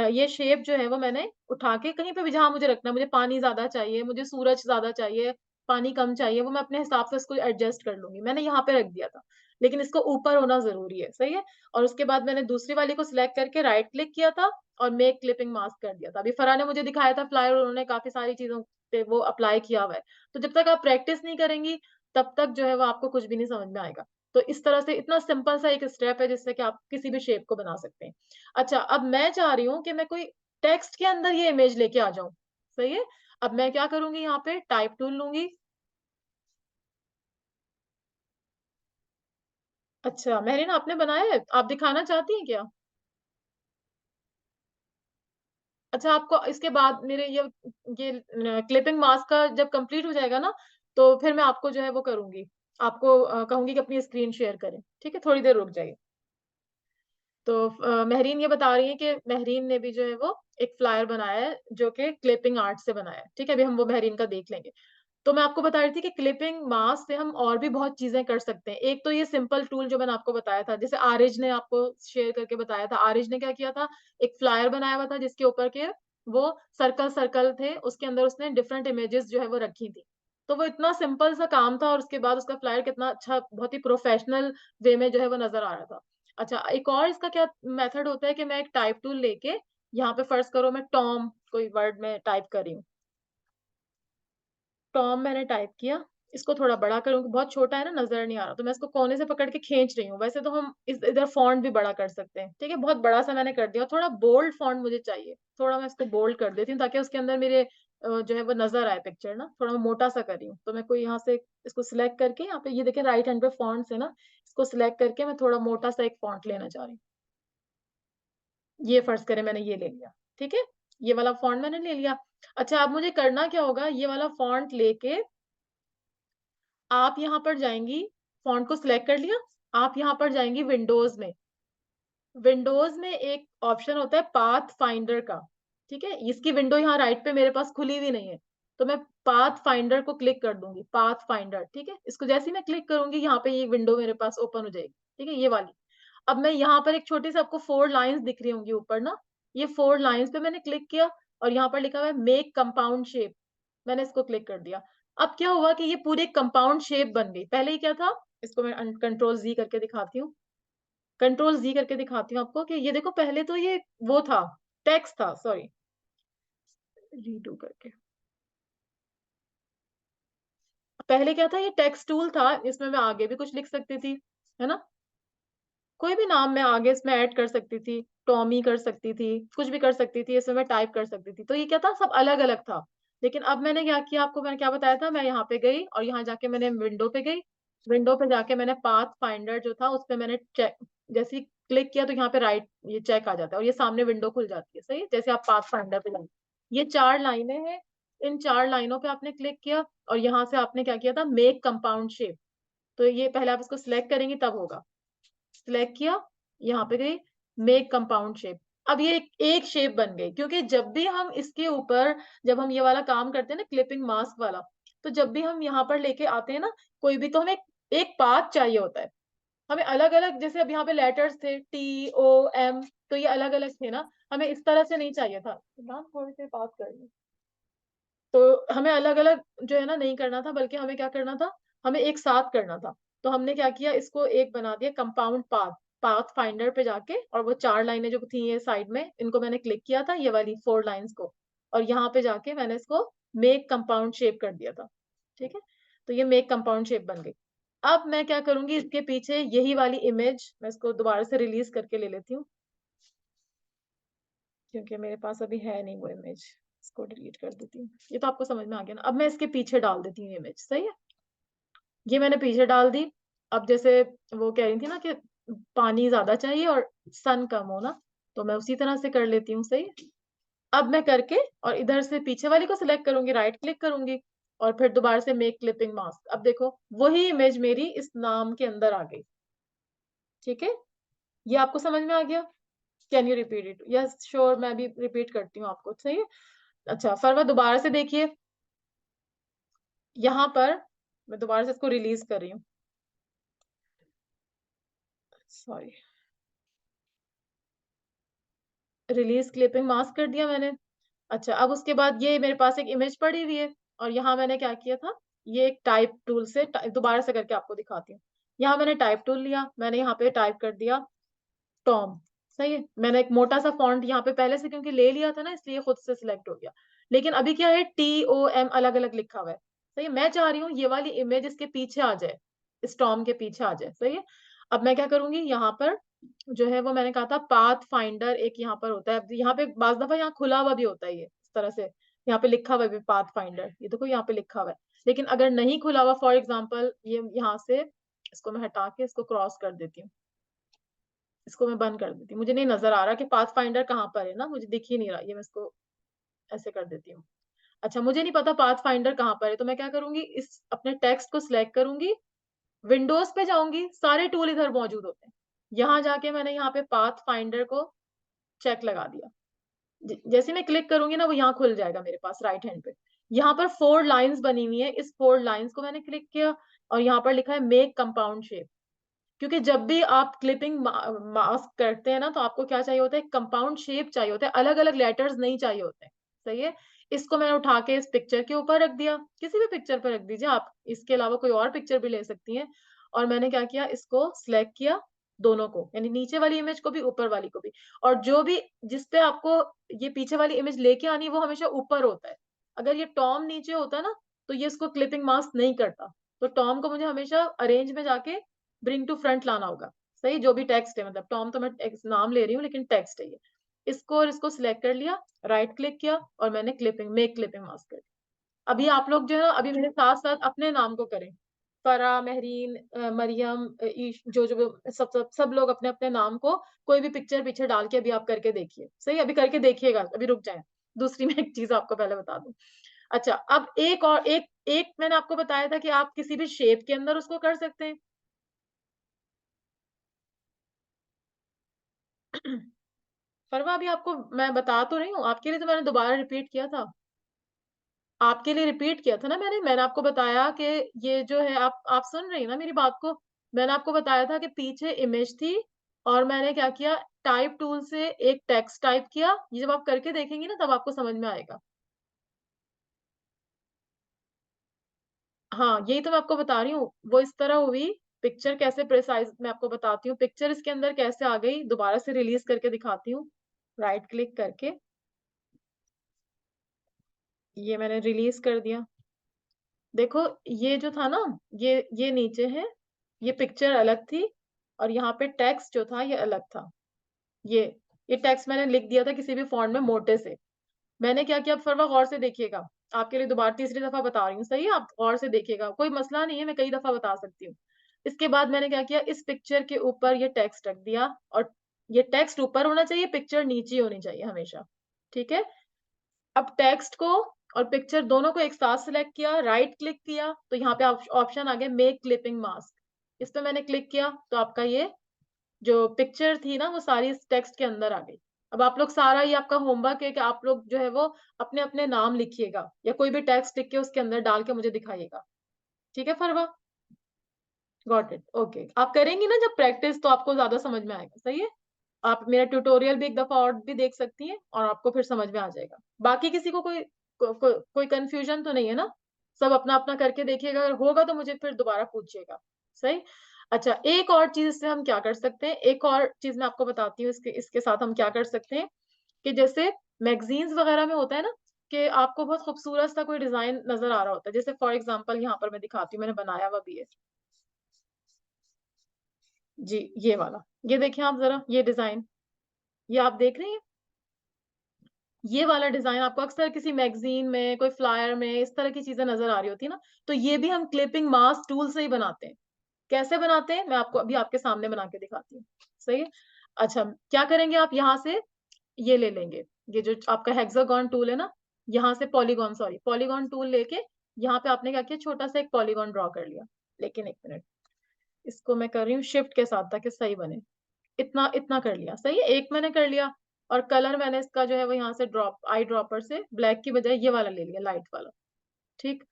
S1: ये शेप जो है वो मैंने उठा के कहीं पे भी जहाँ मुझे रखना है, मुझे पानी ज़्यादा चाहिए, मुझे सूरज ज़्यादा चाहिए, पानी कम चाहिए, वो मैं अपने हिसाब से इसको एडजस्ट कर लूँगी। मैंने यहाँ पे रख दिया था, लेकिन इसको ऊपर होना ज़रूरी है, सही है? और उसके बाद मैंने दूसरी वाली को सिलेक्ट करके राइट क्लिक किया था और मेक क्लिपिंग मास्क कर दिया था। अभी फराह ने मुझे दिखाया था फ्लायर, उन्होंने काफ़ी सारी चीज़ों पे वो अप्लाई किया हुआ है। तो जब तक आप प्रैक्टिस नहीं करेंगी, तब तक जो है वो आपको कुछ भी नहीं समझ में आएगा। तो इस तरह से इतना सिंपल सा एक स्टेप है जिससे कि आप किसी भी शेप को बना सकते हैं। अच्छा, अब मैं चाह रही हूँ कि मैं कोई टेक्स्ट के अंदर ये इमेज लेके आ जाऊँ, सही है? अब मैं क्या करूँगी, यहाँ पे टाइप टूल लूँगी। अच्छा, मेहरीन आपने बनाया है? आप दिखाना चाहती हैं क्या? अच्छा, आपको इसके बाद मेरे ये क्लिपिंग मास्क का जब कंप्लीट हो जाएगा ना, तो फिर मैं आपको जो है वो करूँगी। आपको कहूँगी कि अपनी स्क्रीन शेयर करें, ठीक है? थोड़ी देर रुक जाइए। तो मेहरीन ये बता रही हैं कि मेहरीन ने भी जो है वो एक फ्लायर बनाया है, जो कि क्लिपिंग आर्ट से बनाया है, ठीक है? अभी हम वो मेहरीन का देख लेंगे। तो मैं आपको बता रही थी कि क्लिपिंग मास्क से हम और भी बहुत चीज़ें कर सकते हैं। एक तो ये सिंपल टूल जो मैंने आपको बताया था, जैसे आरिज ने आपको शेयर करके बताया था। आरिज ने क्या किया था, एक फ्लायर बनाया हुआ था जिसके ऊपर के वो सर्कल-सर्कल थे, उसके अंदर उसने डिफरेंट इमेजेस जो है वो रखी थी। तो वो इतना सिंपल सा काम था और उसके बाद उसका फ्लायर कितना अच्छा, बहुत ही प्रोफेशनल वे में जो है वो नज़र आ रहा था। अच्छा, एक और इसका क्या मेथड होता है कि मैं एक टाइप टूल लेके यहाँ पे फ़र्ज़ करो मैं टॉम कोई वर्ड में टाइप कर रही हूँ। टॉम मैंने टाइप किया, इसको थोड़ा बड़ा करूँ, बहुत छोटा है ना, नज़र नहीं आ रहा, तो मैं इसको कोने से पकड़ के खींच रही हूँ। वैसे तो हम इस इधर फ़ॉन्ट भी बड़ा कर सकते हैं, ठीक है? बहुत बड़ा-सा मैंने कर दिया और थोड़ा बोल्ड फ़ॉन्ट मुझे चाहिए। थोड़ा मैं इसको बोल्ड कर देती हूँ ताकि उसके अंदर मेरे जो है वो नज़र आए पिक्चर ना, थोड़ा मैं मोटा-सा कर रही हूँ। तो मैं कोई यहाँ से इसको सिलेक्ट करके यहाँ पे ये देखिए राइट हैंड पे फ़ॉन्ट्स है ना, इसको सिलेक्ट करके मैं थोड़ा मोटा-सा एक फ़ॉन्ट लेना चाह रही हूँ। ये फ़र्ज़ करें मैंने ये ले लिया, ठीक है? ये वाला फ़ॉन्ट मैंने ले लिया। अच्छा, अब मुझे करना क्या होगा, ये वाला फ़ॉन्ट लेके आप यहाँ पर जाएँगी, फ़ॉन्ट को सिलेक्ट कर लिया, आप यहाँ पर जाएँगी विंडोज़ में। विंडोज़ में एक ऑप्शन होता है पाथ फाइंडर का, ठीक है? इसकी विंडो यहाँ राइट पे मेरे पास खुली हुई नहीं है, तो मैं पाथ फाइंडर को क्लिक कर दूँगी, पाथ फाइंडर, ठीक है? इसको जैसे ही मैं क्लिक करूँगी, यहाँ पे ये विंडो मेरे पास ओपन हो जाएगी, ठीक है? ये वाली। अब मैं यहाँ पर एक छोटी-सी आपको 4 लाइन्स दिख रही होंगी ऊपर ना, ये 4 लाइन्स पे मैंने क्लिक किया और यहाँ पर लिखा हुआ है मेक कंपाउंड शेप, मैंने इसको क्लिक कर दिया। अब क्या हुआ कि ये पूरी कंपाउंड शेप बन गई। पहले ये क्या था? इसको मैं कंट्रोल ज़ी करके दिखाती हूँ। कंट्रोल Z करके दिखाती हूँ आपको कि ये देखो पहले तो ये वो था, टेक्स्ट था, सॉरी, रीडू करके। पहले क्या था, ये टेक्स्ट टूल था, इसमें मैं आगे भी कुछ लिख सकती थी, है ना? कोई भी नाम मैं आगे इसमें ऐड कर सकती थी, टॉमी कर सकती थी, कुछ भी कर सकती थी, इसमें मैं टाइप कर सकती थी। तो ये क्या था, सब अलग-अलग था। लेकिन अब मैंने क्या किया, आपको मैंने क्या बताया था, मैं यहाँ पे गई और यहाँ जाके मैंने विंडो पे गई। विंडो पे जाके मैंने पाथ फाइंडर जो था, उसपे मैंने चेक, जैसे ही क्लिक किया तो यहाँ पे राइट ये चेक आ जाता है और ये सामने विंडो खुल जाती है, सही है? जैसे आप पाथ फाइंडर पे जाएँगे। ये 4 लाइनें हैं, इन 4 लाइनों पे आपने क्लिक किया और यहाँ से आपने क्या किया था, मेक कंपाउंड शेप। तो ये पहले आप इसको सिलेक्ट करेंगी तब होगा। सिलेक्ट किया, यहाँ पे गई, मेक कंपाउंड शेप। अब ये एक शेप बन गई, क्योंकि जब भी हम इसके ऊपर, जब हम ये वाला काम करते हैं ना क्लिपिंग मास्क वाला, तो जब भी हम यहाँ पर लेके आते हैं ना कोई भी, तो हमें एक पाथ चाहिए होता है। हमें अलग-अलग, जैसे अब यहाँ पे लेटर्स थे टी, ओ, एम, तो ये अलग-अलग थे ना, हमें इस तरह से नहीं चाहिए था। मैम थोड़ी देर बात कर ली। तो हमें अलग-अलग जो है ना नहीं करना था, बल्कि हमें क्या करना था, हमें एक साथ करना था। तो हमने क्या किया, इसको एक बना दिया कंपाउंड पाथ। पाथ फाइंडर पे जाके और वो 4 लाइनें जो थी ये साइड में, इनको मैंने क्लिक किया था, ये वाली 4 लाइन्स को, और यहाँ पे जाके मैंने इसको मेक कंपाउंड शेप कर दिया था। ठीक है? तो ये मेक कंपाउंड शेप बन गई। अब मैं क्या करूँगी, इसके पीछे यही वाली इमेज, मैं इसको दोबारा से रिलीज़ करके ले लेती हूँ, क्योंकि मेरे पास अभी है नहीं वो इमेज। इसको डिलीट कर देती हूँ। ये तो आपको समझ में आ गया ना? अब मैं इसके पीछे डाल देती हूँ इमेज, सही है? ये मैंने पीछे डाल दी। अब जैसे वो कह रही थी ना कि पानी ज़्यादा चाहिए और सन कम हो ना, तो मैं उसी तरह से कर लेती हूँ, सही है? अब मैं करके और इधर से पीछे वाली को सिलेक्ट करूँगी, राइट क्लिक करूँगी और फिर दोबारा से मेक क्लिपिंग मास्क। अब देखो, वही इमेज मेरी इस नाम के अंदर आ गई, ठीक है? ये आपको समझ में आ गया? Can you repeat it? Yes, sure, मैं भी रिपीट करती हूँ आपको, सही है? अच्छा, फिर दोबारा से देखिए, यहाँ पर मैं दोबारा से इसको रिलीज़ कर रही हूँ। सॉरी, रिलीज़ क्लिपिंग मास्क कर दिया मैंने। अच्छा, अब उसके बाद ये मेरे पास एक इमेज पड़ी हुई है और यहाँ मैंने क्या किया था, ये एक टाइप टूल से दोबारा से करके आपको दिखाती हूँ। यहाँ मैंने टाइप टूल लिया, मैंने यहाँ पे टाइप कर दिया टॉम, सही है? मैंने एक मोटा-सा फ़ॉन्ट यहाँ पे पहले से क्योंकि ले लिया था ना, इसलिए खुद से सिलेक्ट हो गया। लेकिन अभी क्या है, TOM अलग-अलग लिखा हुआ है, सही है? मैं चाह रही हूँ ये वाली इमेज इसके पीछे आ जाए, इस टॉम के पीछे आ जाए, सही है? अब मैं क्या करूँगी, यहाँ पर जो है वो मैंने कहा था पाथ फाइंडर एक यहाँ पर होता है। अब यहाँ पे बाज़ दफ़ा यहाँ खुला हुआ भी होता है ये, इस तरह से। यहाँ पे लिखा हुआ है भी पाथ फाइंडर, ये देखो यहाँ पे लिखा हुआ है। लेकिन अगर नहीं खुला हुआ, फॉर एग्ज़ाम्पल ये यहाँ से इसको मैं हटा के इसको क्रॉस कर देती हूँ। इसको मैं बंद कर देती हूँ। मुझे नहीं नज़र आ रहा कि पाथ फाइंडर कहाँ पर है ना, मुझे दिख ही नहीं रहा। ये मैं इसको ऐसे कर देती हूँ। अच्छा, मुझे नहीं पता पाथ फाइंडर कहाँ पर है, तो मैं क्या करूँगी, इस अपने टेक्स्ट को सिलेक्ट करूँगी, विंडोज़ पे जाऊँगी, सारे टूल इधर मौजूद होते हैं। यहाँ जाके मैंने यहाँ पे पाथ फाइंडर को चेक लगा दिया। जैसे मैं क्लिक करूँगी ना, वो यहाँ खुल जाएगा मेरे पास राइट हैंड पे। यहाँ पर 4 लाइन्स बनी हुई हैं, इस 4 लाइन्स को मैंने क्लिक किया और यहाँ पर लिखा है मेक कंपाउंड शेप। क्योंकि जब भी आप क्लिपिंग मास्क करते हैं ना, तो आपको क्या चाहिए होता है, कंपाउंड शेप चाहिए होता है, अलग-अलग लेटर्स नहीं चाहिए होते हैं, सही है? इसको मैंने उठा के इस पिक्चर के ऊपर रख दिया, किसी भी पिक्चर पे रख दीजिए आप, इसके अलावा कोई और पिक्चर भी ले सकती हैं। और मैंने क्या किया, इसको सिलेक्ट किया, दोनों को, यानी नीचे वाली इमेज को भी, ऊपर वाली को भी। और जो भी जिस पे आपको ये पीछे वाली इमेज लेके आनी है, वो हमेशा ऊपर होता है। अगर ये टॉम नीचे होता ना, तो ये इसको क्लिपिंग मास्क नहीं करता। तो टॉम को मुझे हमेशा अरेंज में जाके ब्रिंग टू फ्रंट लाना होगा, सही? जो भी टेक्स्ट है, मतलब टॉम तो मैं एक नाम ले रही हूँ, लेकिन टेक्स्ट है ये। इसको और इसको सिलेक्ट कर लिया, राइट क्लिक किया और मैंने मेक क्लिपिंग मास्क कर दिया। अभी आप लोग जो है ना, अभी मेरे साथ-साथ अपने नाम को करें। फरा, महरीन, मरियम, ईश, जो सब लोग अपने-अपने नाम को कोई भी पिक्चर पीछे डाल के अभी आप करके देखिए। सही है? अभी करके देखिएगा, अभी रुक जाएँ। दूसरी मैं एक चीज़ आपको पहले बता दूँ। अच्छा, अब एक और एक एक मैंने आपको बताया था कि आप किसी भी शेप के अंदर उसको कर सकते हैं। फरवा, अभी आपको मैं बता तो रही हूँ, आपके लिए तो मैंने दोबारा रिपीट किया था। आपके लिए रिपीट किया था ना मैंने। मैंने आपको बताया कि ये जो है, आप सुन रही हैं ना मेरी बात को? मैंने आपको बताया था कि पीछे इमेज थी और मैंने क्या किया, टाइप टूल से एक टेक्स्ट टाइप किया। ये जब आप करके देखेंगी ना, तब आपको समझ में आएगा। हाँ, यही तो मैं आपको बता रही हूँ। वो इस तरह हुई पिक्चर कैसे प्रिसाइज मैं आपको बताती हूँ। पिक्चर इसके अंदर कैसे आ गई, दोबारा से रिलीज करके दिखाती हूँ। राइट क्लिक करके ये मैंने रिलीज कर दिया। देखो ये जो था ना, ये नीचे है, ये पिक्चर अलग थी और यहाँ पे टेक्स्ट जो था ये अलग था। ये ये टेक्स्ट मैंने लिख दिया था किसी भी फॉन्ट में मोटे से। मैंने क्या किया, अब फरवा गौर से देखिएगा, आपके लिए दोबारा तीसरी दफा बता रही हूँ, सही है, आप गौर से देखिएगा, कोई मसला नहीं है, मैं कई दफा बता सकती हूँ। इसके बाद मैंने क्या किया, इस पिक्चर के ऊपर ये टेक्स्ट रख दिया, और ये टेक्स्ट ऊपर होना चाहिए, पिक्चर नीचे होनी चाहिए हमेशा। ठीक है, अब टेक्स्ट को और पिक्चर दोनों को एक साथ सिलेक्ट किया, राइट क्लिक किया, तो यहाँ पे ऑप्शन आ गया मेक क्लिपिंग मास्क। इस पे मैंने क्लिक किया तो आपका ये जो पिक्चर थी ना वो सारी इस टेक्स्ट के अंदर आ गई। अब आप लोग सारा, ये आपका होमवर्क है कि आप लोग जो है वो अपने अपने नाम लिखिएगा या कोई भी टेक्स्ट लिख के उसके अंदर डाल के मुझे दिखाइएगा। ठीक है फरवा? Got it, okay. आप करेंगी ना जब प्रैक्टिस, तो आपको ज्यादा समझ में आएगा, सही है। आप मेरा ट्यूटोरियल भी एक दफा और भी देख सकती हैं और आपको फिर समझ में आ जाएगा। बाकी किसी को कोई कंफ्यूजन तो नहीं है ना? सब अपना अपना करके देखिएगा, अगर होगा तो मुझे फिर दोबारा पूछिएगा। सही। अच्छा, एक और चीज इससे हम क्या कर सकते हैं, एक और चीज मैं आपको बताती हूँ, इसके इसके साथ हम क्या कर सकते हैं कि जैसे मैगजीन्स वगैरह में होता है ना कि आपको बहुत खूबसूरत सा कोई डिजाइन नजर आ रहा होता है, जैसे फॉर एग्जाम्पल यहाँ पर मैं दिखाती हूँ, मैंने बनाया हुआ भी है जी, ये वाला। ये देखिए आप जरा, ये डिजाइन, ये आप देख रहे हैं, ये वाला डिजाइन आपको अक्सर किसी मैगजीन में, कोई फ्लायर में इस तरह की चीजें नजर आ रही होती है ना, तो ये भी हम क्लिपिंग मास्क टूल से ही बनाते हैं। कैसे बनाते हैं मैं आपको अभी आपके सामने बना के दिखाती हूँ। सही है। अच्छा, क्या करेंगे आप, यहाँ से ये ले लेंगे, ये जो आपका हेक्सागोन टूल है ना, यहाँ से पॉलीगॉन, सॉरी, पॉलीगॉन टूल लेके यहाँ पे आपने क्या किया, छोटा सा एक पॉलीगॉन ड्रॉ कर लिया। लेकिन एक मिनट, इसको मैं कर रही हूँ शिफ्ट के साथ ताकि सही बने। इतना इतना कर लिया, सही है, एक मैंने कर लिया। और कलर मैंने इसका जो है वो यहाँ से ड्रॉप, आई ड्रॉपर से ब्लैक की बजाय ये वाला ले लिया, लाइट वाला। ठीक।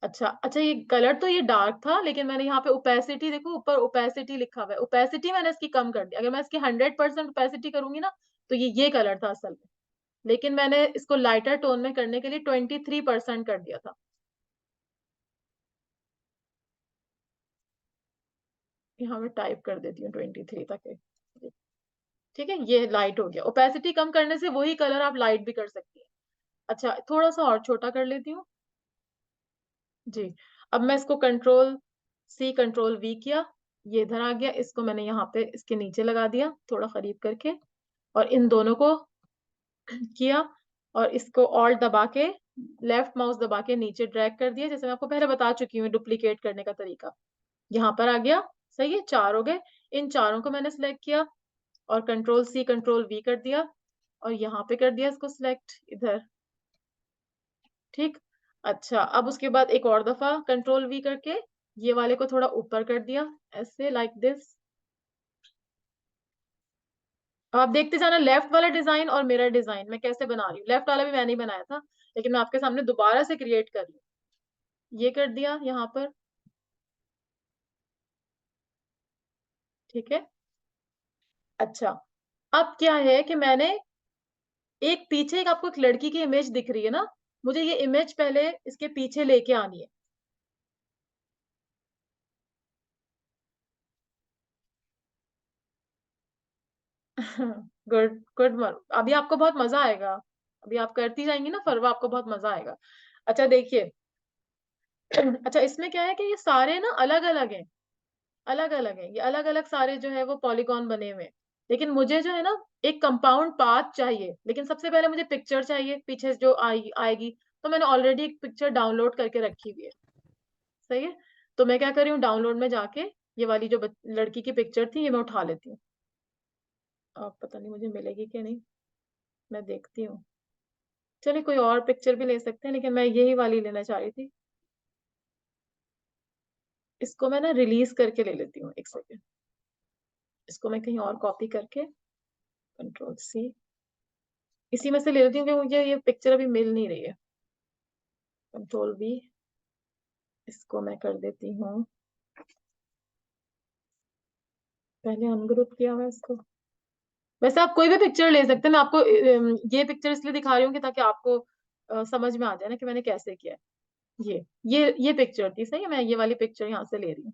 S1: अच्छा अच्छा, ये कलर तो ये डार्क था, लेकिन मैंने यहाँ पे ओपेसिटी, देखो ऊपर ओपेसिटी लिखा हुआ है, ओपेसिटी मैंने इसकी कम कर दी। अगर मैं इसकी 100% ओपेसिटी करूंगी ना, तो ये कलर था असल में, लेकिन मैंने इसको लाइटर टोन में करने के लिए 23% कर दिया था। यहाँ मैं टाइप कर देती हूँ 23 तक है। ठीक है, ये लाइट हो गया, ओपेसिटी कम करने से वही कलर आप लाइट भी कर सकती हैं। अच्छा, थोड़ा सा और छोटा कर लेती हूँ जी। अब मैं इसको कंट्रोल सी कंट्रोल वी किया, ये इधर आ गया, इसको मैंने यहाँ पे इसके नीचे लगा दिया थोड़ा करीब करके, और इन दोनों को किया, और इसको ऑल्ट दबा के, लेफ्ट माउस दबा के नीचे ड्रैग कर दिया, जैसे मैं आपको पहले बता चुकी हूँ डुप्लीकेट करने का तरीका। यहाँ पर आ गया, सही है, चार हो गए। इन चारों को मैंने सिलेक्ट किया और कंट्रोल सी कंट्रोल वी कर दिया, और यहाँ पे कर दिया इसको सिलेक्ट इधर। ठीक। अच्छा, अब उसके बाद एक और दफा कंट्रोल वी करके ये वाले को थोड़ा ऊपर कर दिया, ऐसे लाइक दिस। अब आप देखते जाना लेफ्ट वाला डिजाइन और मेरा डिजाइन मैं कैसे बना रही हूँ। लेफ्ट वाला भी मैंने ही बनाया था, लेकिन मैं आपके सामने दोबारा से क्रिएट कर रही हूँ। ये कर दिया यहाँ पर। ठीक है। अच्छा, अब क्या है कि मैंने एक पीछे, एक आपको एक लड़की की इमेज दिख रही है ना, मुझे ये इमेज पहले इसके पीछे लेके आनी है। Good good. अभी आपको बहुत मजा आएगा, अभी आप करती जाएंगी ना फरवा, आपको बहुत मजा आएगा। अच्छा देखिए, अच्छा इसमें क्या है कि ये सारे ना अलग अलग हैं, अलग अलग हैं, ये अलग अलग सारे जो है वो पॉलीगॉन बने हुए हैं। लेकिन मुझे जो है ना एक कंपाउंड पाथ चाहिए, लेकिन सबसे पहले मुझे पिक्चर चाहिए पीछे जो आएगी। तो मैंने ऑलरेडी एक पिक्चर डाउनलोड करके रखी हुई है, सही है। तो मैं क्या कर रही हूँ, डाउनलोड में जाके ये वाली जो लड़की की पिक्चर थी ये मैं उठा लेती हूँ। अब पता नहीं मुझे मिलेगी कि नहीं, मैं देखती हूँ। चलिए कोई और पिक्चर भी ले सकते हैं, लेकिन मैं यही वाली लेना चाह रही थी। इसको मैं ना रिलीज करके ले लेती हूँ, एक सेकेंड। इसको मैं कहीं और कॉपी करके कंट्रोल सी, इसी में से ले लेती हूँ, क्योंकि मुझे ये पिक्चर अभी मिल नहीं रही है। कंट्रोल वी, इसको मैं कर देती हूँ, पहले अनग्रुप किया हुआ है इसको। वैसे आप कोई भी पिक्चर ले सकते हैं, मैं आपको ये पिक्चर इसलिए दिखा रही हूँ कि ताकि आपको समझ में आ जाए ना कि मैंने कैसे किया है। ये पिक्चर थी, सही है, मैं ये वाली पिक्चर यहाँ से ले रही हूँ।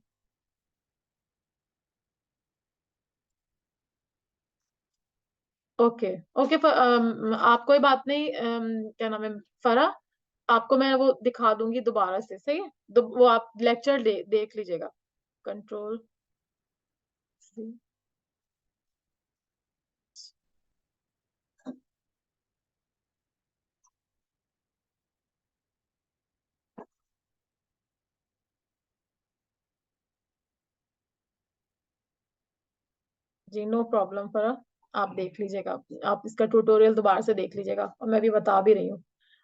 S1: Okay, okay. आप कोई बात नहीं, क्या नाम है, फरा, आपको मैं वो दिखा दूंगी दोबारा से, सही है? वो आप लेक्चर देख लीजिएगा। Control C. जी, नो प्रॉब्लम फरा, आप देख लीजिएगा, आप इसका ट्यूटोरियल दोबारा से देख लीजिएगा, और मैं भी बता भी रही हूँ।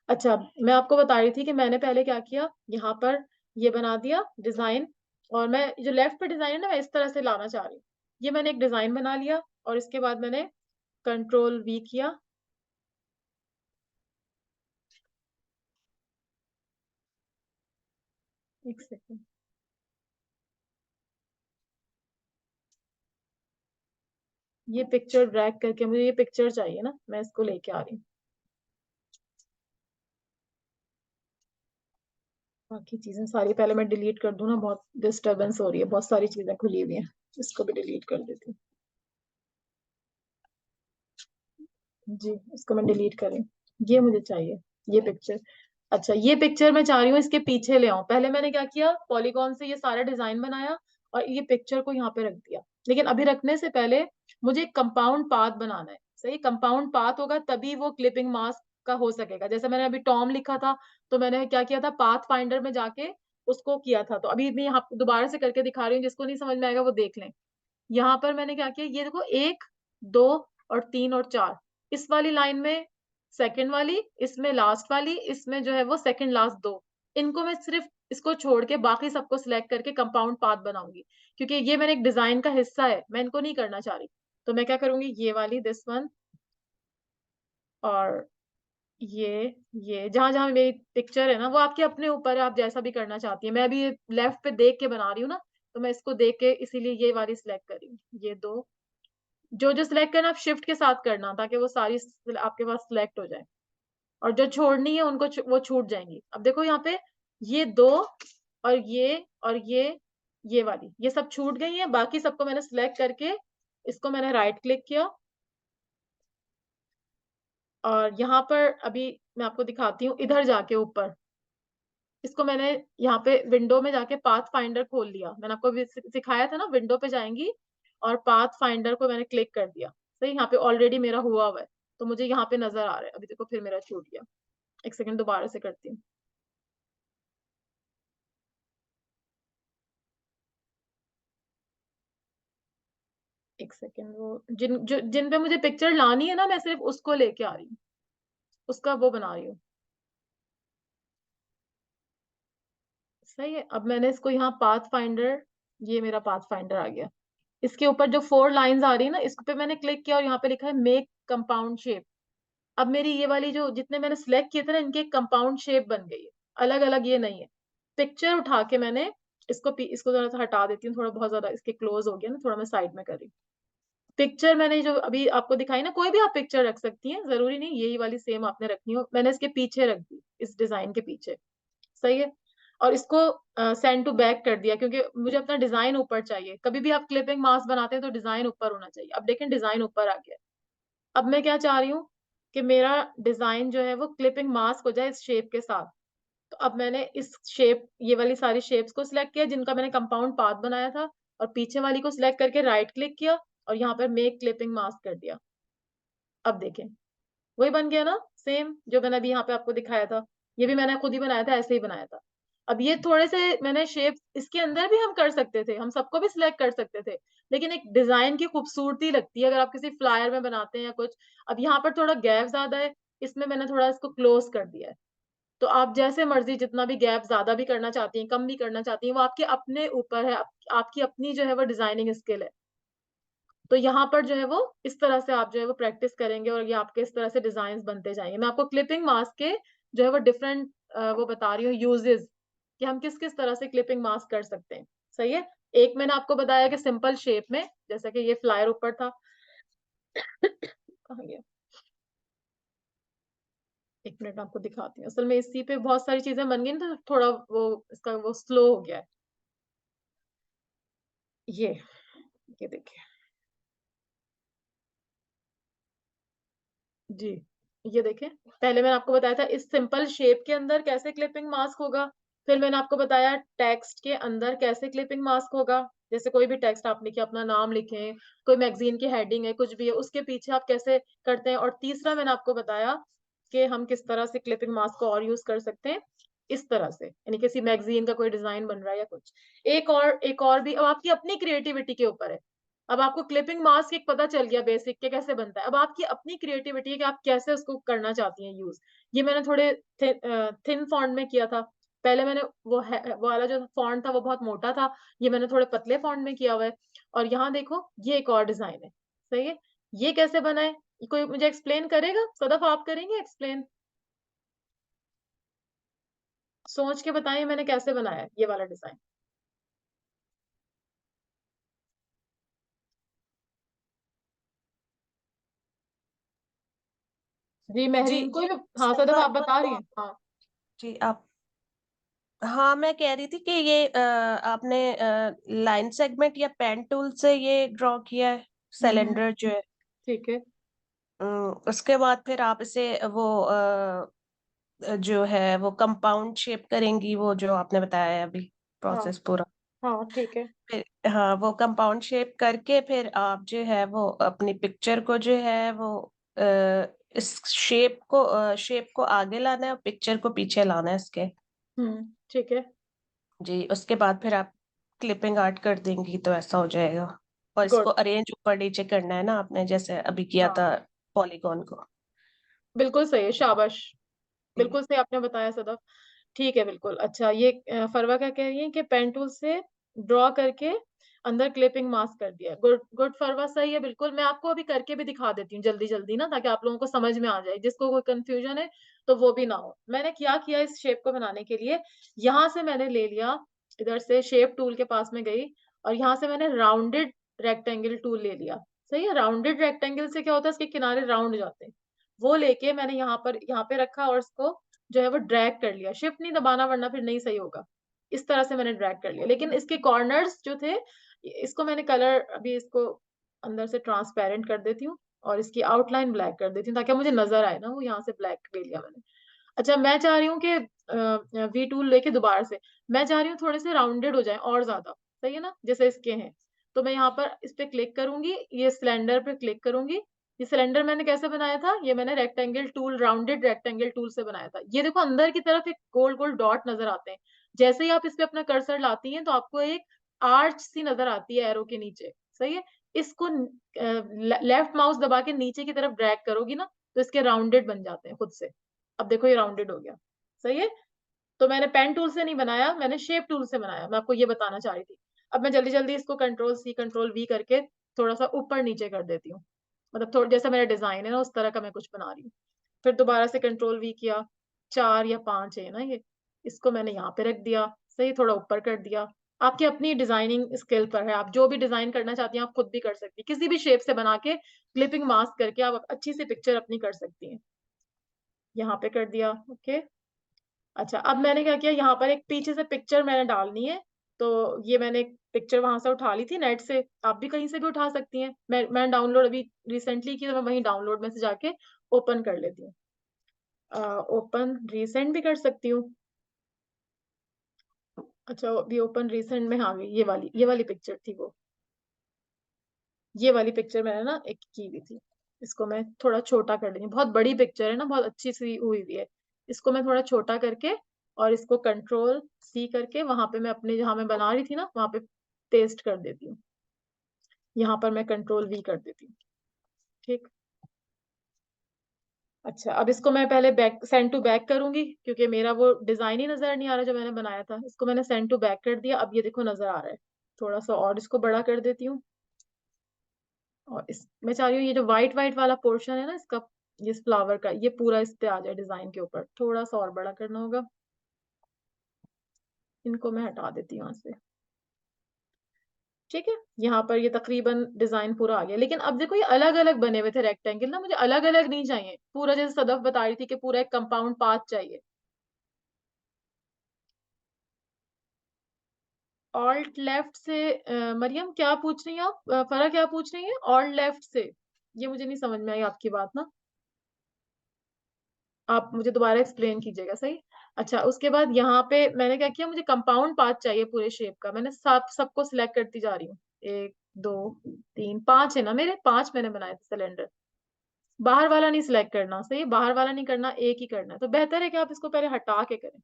S1: अच्छा, मैं आपको बता रही थी कि मैंने पहले क्या किया, यहाँ पर ये बना दिया डिजाइन, और मैं जो लेफ्ट पे डिजाइन है ना, मैं इस तरह से लाना चाह रही हूँ। ये मैंने एक डिजाइन बना लिया, और इसके बाद मैंने कंट्रोल वी किया। एक सेकेंड, ये पिक्चर ड्रैग करके मुझे ये पिक्चर चाहिए ना, मैं इसको लेके आ रही हूँ। बाकी चीजें सारी पहले मैं डिलीट कर दूं ना, बहुत डिस्टरबेंस हो रही है, बहुत सारी चीजें खुली हुई हैं। इसको भी डिलीट कर देती हूँ जी, इसको मैं डिलीट करें। ये मुझे चाहिए, ये पिक्चर। अच्छा, ये पिक्चर मैं चाह रही हूँ इसके पीछे ले आऊं। पहले मैंने क्या किया, पॉलीगॉन से ये सारा डिजाइन बनाया, और ये पिक्चर को यहाँ पे रख दिया। लेकिन अभी रखने से पहले मुझे एक कंपाउंड पाथ बनाना है। सही, कंपाउंड पाथ होगा तभी वो क्लिपिंग मास्क का हो सकेगा। जैसे मैंने अभी टॉम लिखा था, तो मैंने क्या किया था, पाथ फाइंडर में जाके उसको किया था। तो अभी मैं यहाँ दोबारा से करके दिखा रही हूँ, जिसको नहीं समझ में आएगा वो देख लें। यहाँ पर मैंने क्या किया, ये देखो, एक, दो और तीन और चार, इस वाली लाइन में सेकंड वाली, इसमें लास्ट वाली, इसमें जो है वो सेकंड लास्ट दो, इनको मैं सिर्फ इसको छोड़ के बाकी सबको सिलेक्ट करके कंपाउंड पाथ बनाऊंगी। क्योंकि ये मेरे एक डिजाइन का हिस्सा है, मैं इनको नहीं करना चाह रही। तो मैं क्या करूंगी, ये वाली, दिस वन, और ये जहां जहां मेरी पिक्चर है ना, वो आपके अपने ऊपर है, आप जैसा भी करना चाहती है। मैं अभी लेफ्ट पे देख के बना रही हूँ ना, तो मैं इसको देख के इसीलिए ये वाली सिलेक्ट करी हूँ। ये दो, जो जो सिलेक्ट करना आप शिफ्ट के साथ करना, ताकि वो सारी आपके पास सिलेक्ट हो जाए, और जो छोड़नी है उनको वो छूट जाएंगी। अब देखो यहाँ पे, ये दो और ये वाली, ये सब छूट गई है। बाकी सबको मैंने सिलेक्ट करके इसको मैंने राइट क्लिक किया, और यहाँ पर अभी मैं आपको दिखाती हूँ, इधर जाके ऊपर इसको मैंने यहाँ पे विंडो में जाके पाथ फाइंडर खोल लिया। मैंने आपको भी सिखाया था ना, विंडो पे जाएंगी और पाथ फाइंडर को मैंने क्लिक कर दिया। सही, यहाँ पे ऑलरेडी मेरा हुआ है, तो मुझे यहाँ पे नजर आ रहा है। अभी देखो, फिर मेरा छूट गया। एक सेकंड, दोबारा से करती हूँ। एक सेकंड, वो जिन पे मुझे पिक्चर लानी है ना, मैं सिर्फ उसको लेके आ रही हूँ, उसका वो बना रही हूँ। सही है, अब मैंने इसको यहाँ पाथ फाइंडर, ये मेरा पाथ फाइंडर आ गया। इसके ऊपर जो फोर लाइंस आ रही है ना, इस पे मैंने क्लिक किया, और यहाँ पे लिखा है मेक कंपाउंड शेप। अब मेरी ये वाली जो जितने मैंने सिलेक्ट किए थे ना, इनकी एक कंपाउंड शेप बन गई है, अलग अलग ये नहीं है। पिक्चर उठा के मैंने इसको थोड़ा सा हटा देती हूँ, थोड़ा बहुत ज्यादा इसके क्लोज हो गया ना, थोड़ा मैं साइड में करी। पिक्चर मैंने जो अभी आपको दिखाई ना, कोई भी आप पिक्चर रख सकती हैं, जरूरी नहीं यही वाली सेम आपने रखनी हो। मैंने इसके पीछे रख दी, इस डिजाइन के पीछे। सही है, और इसको सेंड टू बैक कर दिया, क्योंकि मुझे अपना डिजाइन ऊपर चाहिए। कभी भी आप क्लिपिंग मास्क बनाते हैं तो डिजाइन ऊपर होना चाहिए। अब देखें, डिजाइन ऊपर आ गया। अब मैं क्या चाह रही हूँ, कि मेरा डिजाइन जो है वो क्लिपिंग मास्क हो जाए इस शेप के साथ। तो अब मैंने इस शेप, ये वाली सारी शेप्स को सिलेक्ट किया जिनका मैंने कंपाउंड पाथ बनाया था, और पीछे वाली को सिलेक्ट करके राइट क्लिक किया, और यहाँ पर मेक क्लिपिंग मास्क कर दिया। अब देखें, वही बन गया ना, सेम जो मैंने अभी यहाँ पे आपको दिखाया था। ये भी मैंने खुद ही बनाया था, ऐसे ही बनाया था। अब ये थोड़े से मैंने शेप इसके अंदर भी हम कर सकते थे, हम सबको भी सिलेक्ट कर सकते थे, लेकिन एक डिजाइन की खूबसूरती लगती है अगर आप किसी फ्लायर में बनाते हैं या कुछ। अब यहाँ पर थोड़ा गैप ज्यादा है, इसमें मैंने थोड़ा इसको क्लोज कर दिया है। तो आप जैसे मर्जी जितना भी गैप ज्यादा भी करना चाहती हैं, कम भी करना चाहती हैं, वो आपके अपने ऊपर है। आपकी अपनी जो है वो डिजाइनिंग स्किल है। तो यहाँ पर जो है वो इस तरह से आप जो है वो प्रैक्टिस करेंगे, और ये आपके इस तरह से डिजाइन बनते जाएंगे। मैं आपको क्लिपिंग मास्क के जो है वो डिफरेंट वो बता रही हूँ यूजेस, कि हम किस किस तरह से क्लिपिंग मास्क कर सकते हैं। सही है, एक मैंने आपको बताया कि सिंपल शेप में, जैसा कि ये फ्लायर ऊपर था। कहाँ गया, एक मिनट में आपको दिखाती हूँ। असल में इसी पे बहुत सारी चीजें बन गई ना, तो थोड़ा वो इसका वो स्लो हो गया है। ये ये देखिए, जी, ये देखें, पहले मैंने आपको बताया था इस सिंपल शेप के अंदर कैसे क्लिपिंग मास्क होगा, फिर मैंने आपको बताया टेक्स्ट के अंदर कैसे क्लिपिंग मास्क होगा। जैसे कोई भी टेक्स्ट आप लिखें, अपना नाम लिखें, कोई मैगज़ीन की हेडिंग है, कुछ भी है, उसके पीछे आप कैसे करते हैं। और तीसरा मैंने आपको बताया कि हम किस तरह से क्लिपिंग मास्क को और यूज़ कर सकते हैं, इस तरह से, यानी किसी मैगज़ीन का कोई डिज़ाइन बन रहा है या कुछ। एक और भी अब आपकी अपनी क्रिएटिविटी के ऊपर है। अब आपको क्लिपिंग मास्क एक पता चल गया बेसिक के कैसे बनता है। अब आपकी अपनी क्रिएटिविटी है कि आप कैसे उसको करना चाहती हैं यूज़। ये मैंने थोड़े थिन फॉन्ट में किया था। पहले मैंने वो वाला जो फॉन्ट था वो बहुत मोटा था। ये मैंने थोड़े पतले फॉन्ट में किया हुआ है। और यहाँ देखो ये एक और डिज़ाइन है। सही है? ये कैसे बना है? ये कोई मुझे एक्सप्लेन करेगा? सदफ आप करेंगे एक्सप्लेन? सोच के बताएँ मैंने कैसे बनाया है ये वाला डिज़ाइन? जी,
S3: जी,
S1: महरीन कोई भी हाँ, सदफ
S3: सिल्वर
S1: आप
S3: पर
S1: बता रही
S3: तो
S1: हैं? हाँ।
S3: जी, आप हाँ, मैं कह रही थी कि ये आपने लाइन सेगमेंट या पेन टूल से ये ड्रॉ किया है,
S1: हुँ, हुँ।
S3: सिलेंडर जो है।
S1: ठीक है।
S3: उसके बाद फिर आप इसे वो जो है वो कंपाउंड शेप करेंगी, वो जो आपने बताया है अभी
S1: हाँ,
S3: प्रोसेस पूरा।
S1: हाँ, ठीक है।
S3: फिर हाँ, वो कंपाउंड शेप करके फिर आप जो है वो अपनी पिक्चर को जो है वो इस शेप को आगे लाना है और पिक्चर को पीछे लाना है इसके।
S1: ठीक है।
S3: जी, उसके बाद फिर आप क्लिपिंग आर्ट कर देंगी तो ऐसा हो जाएगा। और इसको
S1: गुड।
S3: अरेंज ऊपर-नीचे करना है ना आपने जैसे अभी किया
S1: हाँ,
S3: था पॉलीगॉन को।
S1: बिल्कुल सही है, शाबाश!
S3: जी।
S1: बिल्कुल सही आपने बताया सदफ। ठीक है, बिल्कुल। अच्छा ये फरवा क्या कह रही हैं कि पेन टूल से ड्रॉ करके अंदर क्लिपिंग मास्क कर दिया। गुड गुड फरवा सही है बिल्कुल। मैं आपको अभी करके भी दिखा देती हूँ जल्दी-जल्दी ना ताकि आप लोगों को समझ में आ जाए। जिसको कोई कन्फ्यूजन है तो वो भी ना हो। मैंने क्या किया इस शेप को बनाने के लिए, यहाँ से मैंने ले लिया, इधर से शेप टूल के पास में गई और यहाँ से मैंने राउंडेड रेक्टेंगल टूल ले लिया। सही है? राउंडेड रेक्टेंगल से क्या होता है इसके किनारे राउंड हो जाते हैं। वो लेके मैंने यहाँ पे रखा और इसको जो है वो ड्रैग कर लिया। शिफ्ट नहीं दबाना वरना फिर नहीं सही होगा। इस तरह से मैंने ड्रैग कर लिया। लेकिन इसके कॉर्नर्स जो थे इसको मैंने कलर अभी इसको अंदर से ट्रांसपेरेंट कर देती हूँ और इसकी आउटलाइन ब्लैक कर देती हूँ ताकि मुझे नज़र आए ना वो यहाँ से ब्लैक ले लिया मैंने। अच्छा मैं चाह रही हूँ कि वी टूल लेके दोबारा से मैं चाह रही हूँ थोड़े से राउंडेड हो जाएँ और ज़्यादा। सही है ना? जैसे इसके हैं। तो मैं यहाँ पर इस पे क्लिक करूँगी, ये सिलेंडर पे क्लिक करूँगी। ये सिलेंडर मैंने कैसे बनाया था? ये मैंने rectangle tool rounded rectangle tool से बनाया था। ये देखो अंदर की तरफ एक गोल-गोल डॉट नज़र आते हैं। जैसे ही आप इस पे अपना कर्सर लाती हैं तो आपको एक आर्च सी नज़र आती है एरो के नीचे। सही है? इसको लेफ्ट माउस दबा के नीचे की तरफ ड्रैग करोगी ना तो इसके राउंडेड बन जाते हैं खुद से। अब देखो ये राउंडेड हो गया। सही है? तो मैंने पेन टूल से नहीं बनाया, मैंने शेप टूल से बनाया। मैं आपको ये बताना चाह रही थी। अब मैं जल्दी-जल्दी इसको कंट्रोल सी, कंट्रोल वी करके थोड़ा-सा ऊपर-नीचे कर देती हूँ। मतलब जैसा मेरा डिज़ाइन है ना, उस तरह का मैं कुछ बना रही हूँ। फिर दोबारा से कंट्रोल वी किया, 4 या 5 है ना ये, इसको मैंने यहाँ पे रख दिया, सही थोड़ा ऊपर कर दिया। आपकी अपनी डिज़ाइनिंग स्किल पर है, आप जो भी डिज़ाइन करना चाहती हैं, आप खुद भी कर सकती हैं। किसी भी शेप से बना के क्लिपिंग मास्क करके आप अच्छी सी पिक्चर अपनी कर सकती हैं। यहाँ पे कर दिया, ओके। अच्छा, अब मैंने क्या किया यहाँ पर एक पीछे से पिक्चर मैंने डालनी है, तो ये मैंने एक पिक्चर वहाँ से उठा ली थी नेट से, आप भी कहीं से भी उठा सकती हैं। मैं डाउनलोड अभी रिसेंटली की तो मैं वहीं डाउनलोड में से जाके ओपन कर लेती हूँ। ओपन रिसेंट भी कर सकती हूँ। अच्छा, अभी ओपन रिसेंट में आ गई ये वाली पिक्चर थी वो। ये वाली पिक्चर मैंने ना एक की हुई थी। इसको मैं थोड़ा छोटा कर लेती हूँ। बहुत बड़ी पिक्चर है ना, बहुत अच्छी-सी हुई हुई है। इसको मैं थोड़ा छोटा करके और इसको कंट्रोल सी करके वहाँ पे मैं अपने जहाँ मैं बना रही थी ना, वहाँ पे पेस्ट कर देती हूँ। यहाँ पर मैं कंट्रोल वी कर देती हूँ। ठीक? अच्छा, अब इसको मैं पहले बैक सेंड टू बैक करूँगी क्योंकि मेरा वो डिज़ाइन ही नज़र नहीं आ रहा जो मैंने बनाया था। इसको मैंने सेंड टू बैक कर दिया, अब ये देखो नज़र आ रहा है। थोड़ा-सा और इसको बड़ा कर देती हूँ। और इस मैं चाह रही हूँ ये जो व्हाइट-व्हाइट वाला पोर्शन है ना इसका, इस फ्लावर का, ये पूरा इस पे आ जाए डिज़ाइन के ऊपर। थोड़ा-सा और बड़ा करना होगा। इनको मैं हटा देती हूँ यहाँ से। ठीक है? यहाँ पर ये तकरीबन डिज़ाइन पूरा आ गया। लेकिन अब देखो ये अलग-अलग बने हुए थे रेक्टेंगल ना, मुझे अलग-अलग नहीं चाहिए। पूरा जैसे सदफ बता रही थी कि पूरा एक कंपाउंड पाथ चाहिए। ऑल्ट लेफ्ट से मरियम क्या पूछ रही हैं आप? फ़रा क्या पूछ रही हैं? ऑल्ट लेफ्ट से। ये मुझे नहीं समझ में आई आपकी बात ना। आप मुझे दोबारा एक्सप्लेन कीजिएगा, सही। अच्छा, उसके बाद यहाँ पे मैंने क्या किया, मुझे कंपाउंड पाथ चाहिए पूरे शेप का, मैंने सबको सिलेक्ट करती जा रही हूँ। 1 2 3 5 है ना, मेरे 5 मैंने बनाए थे सिलेंडर। बाहर वाला नहीं सिलेक्ट करना, सही है, बाहर वाला नहीं करना, एक ही करना है। तो बेहतर है कि आप इसको पहले हटा के करें।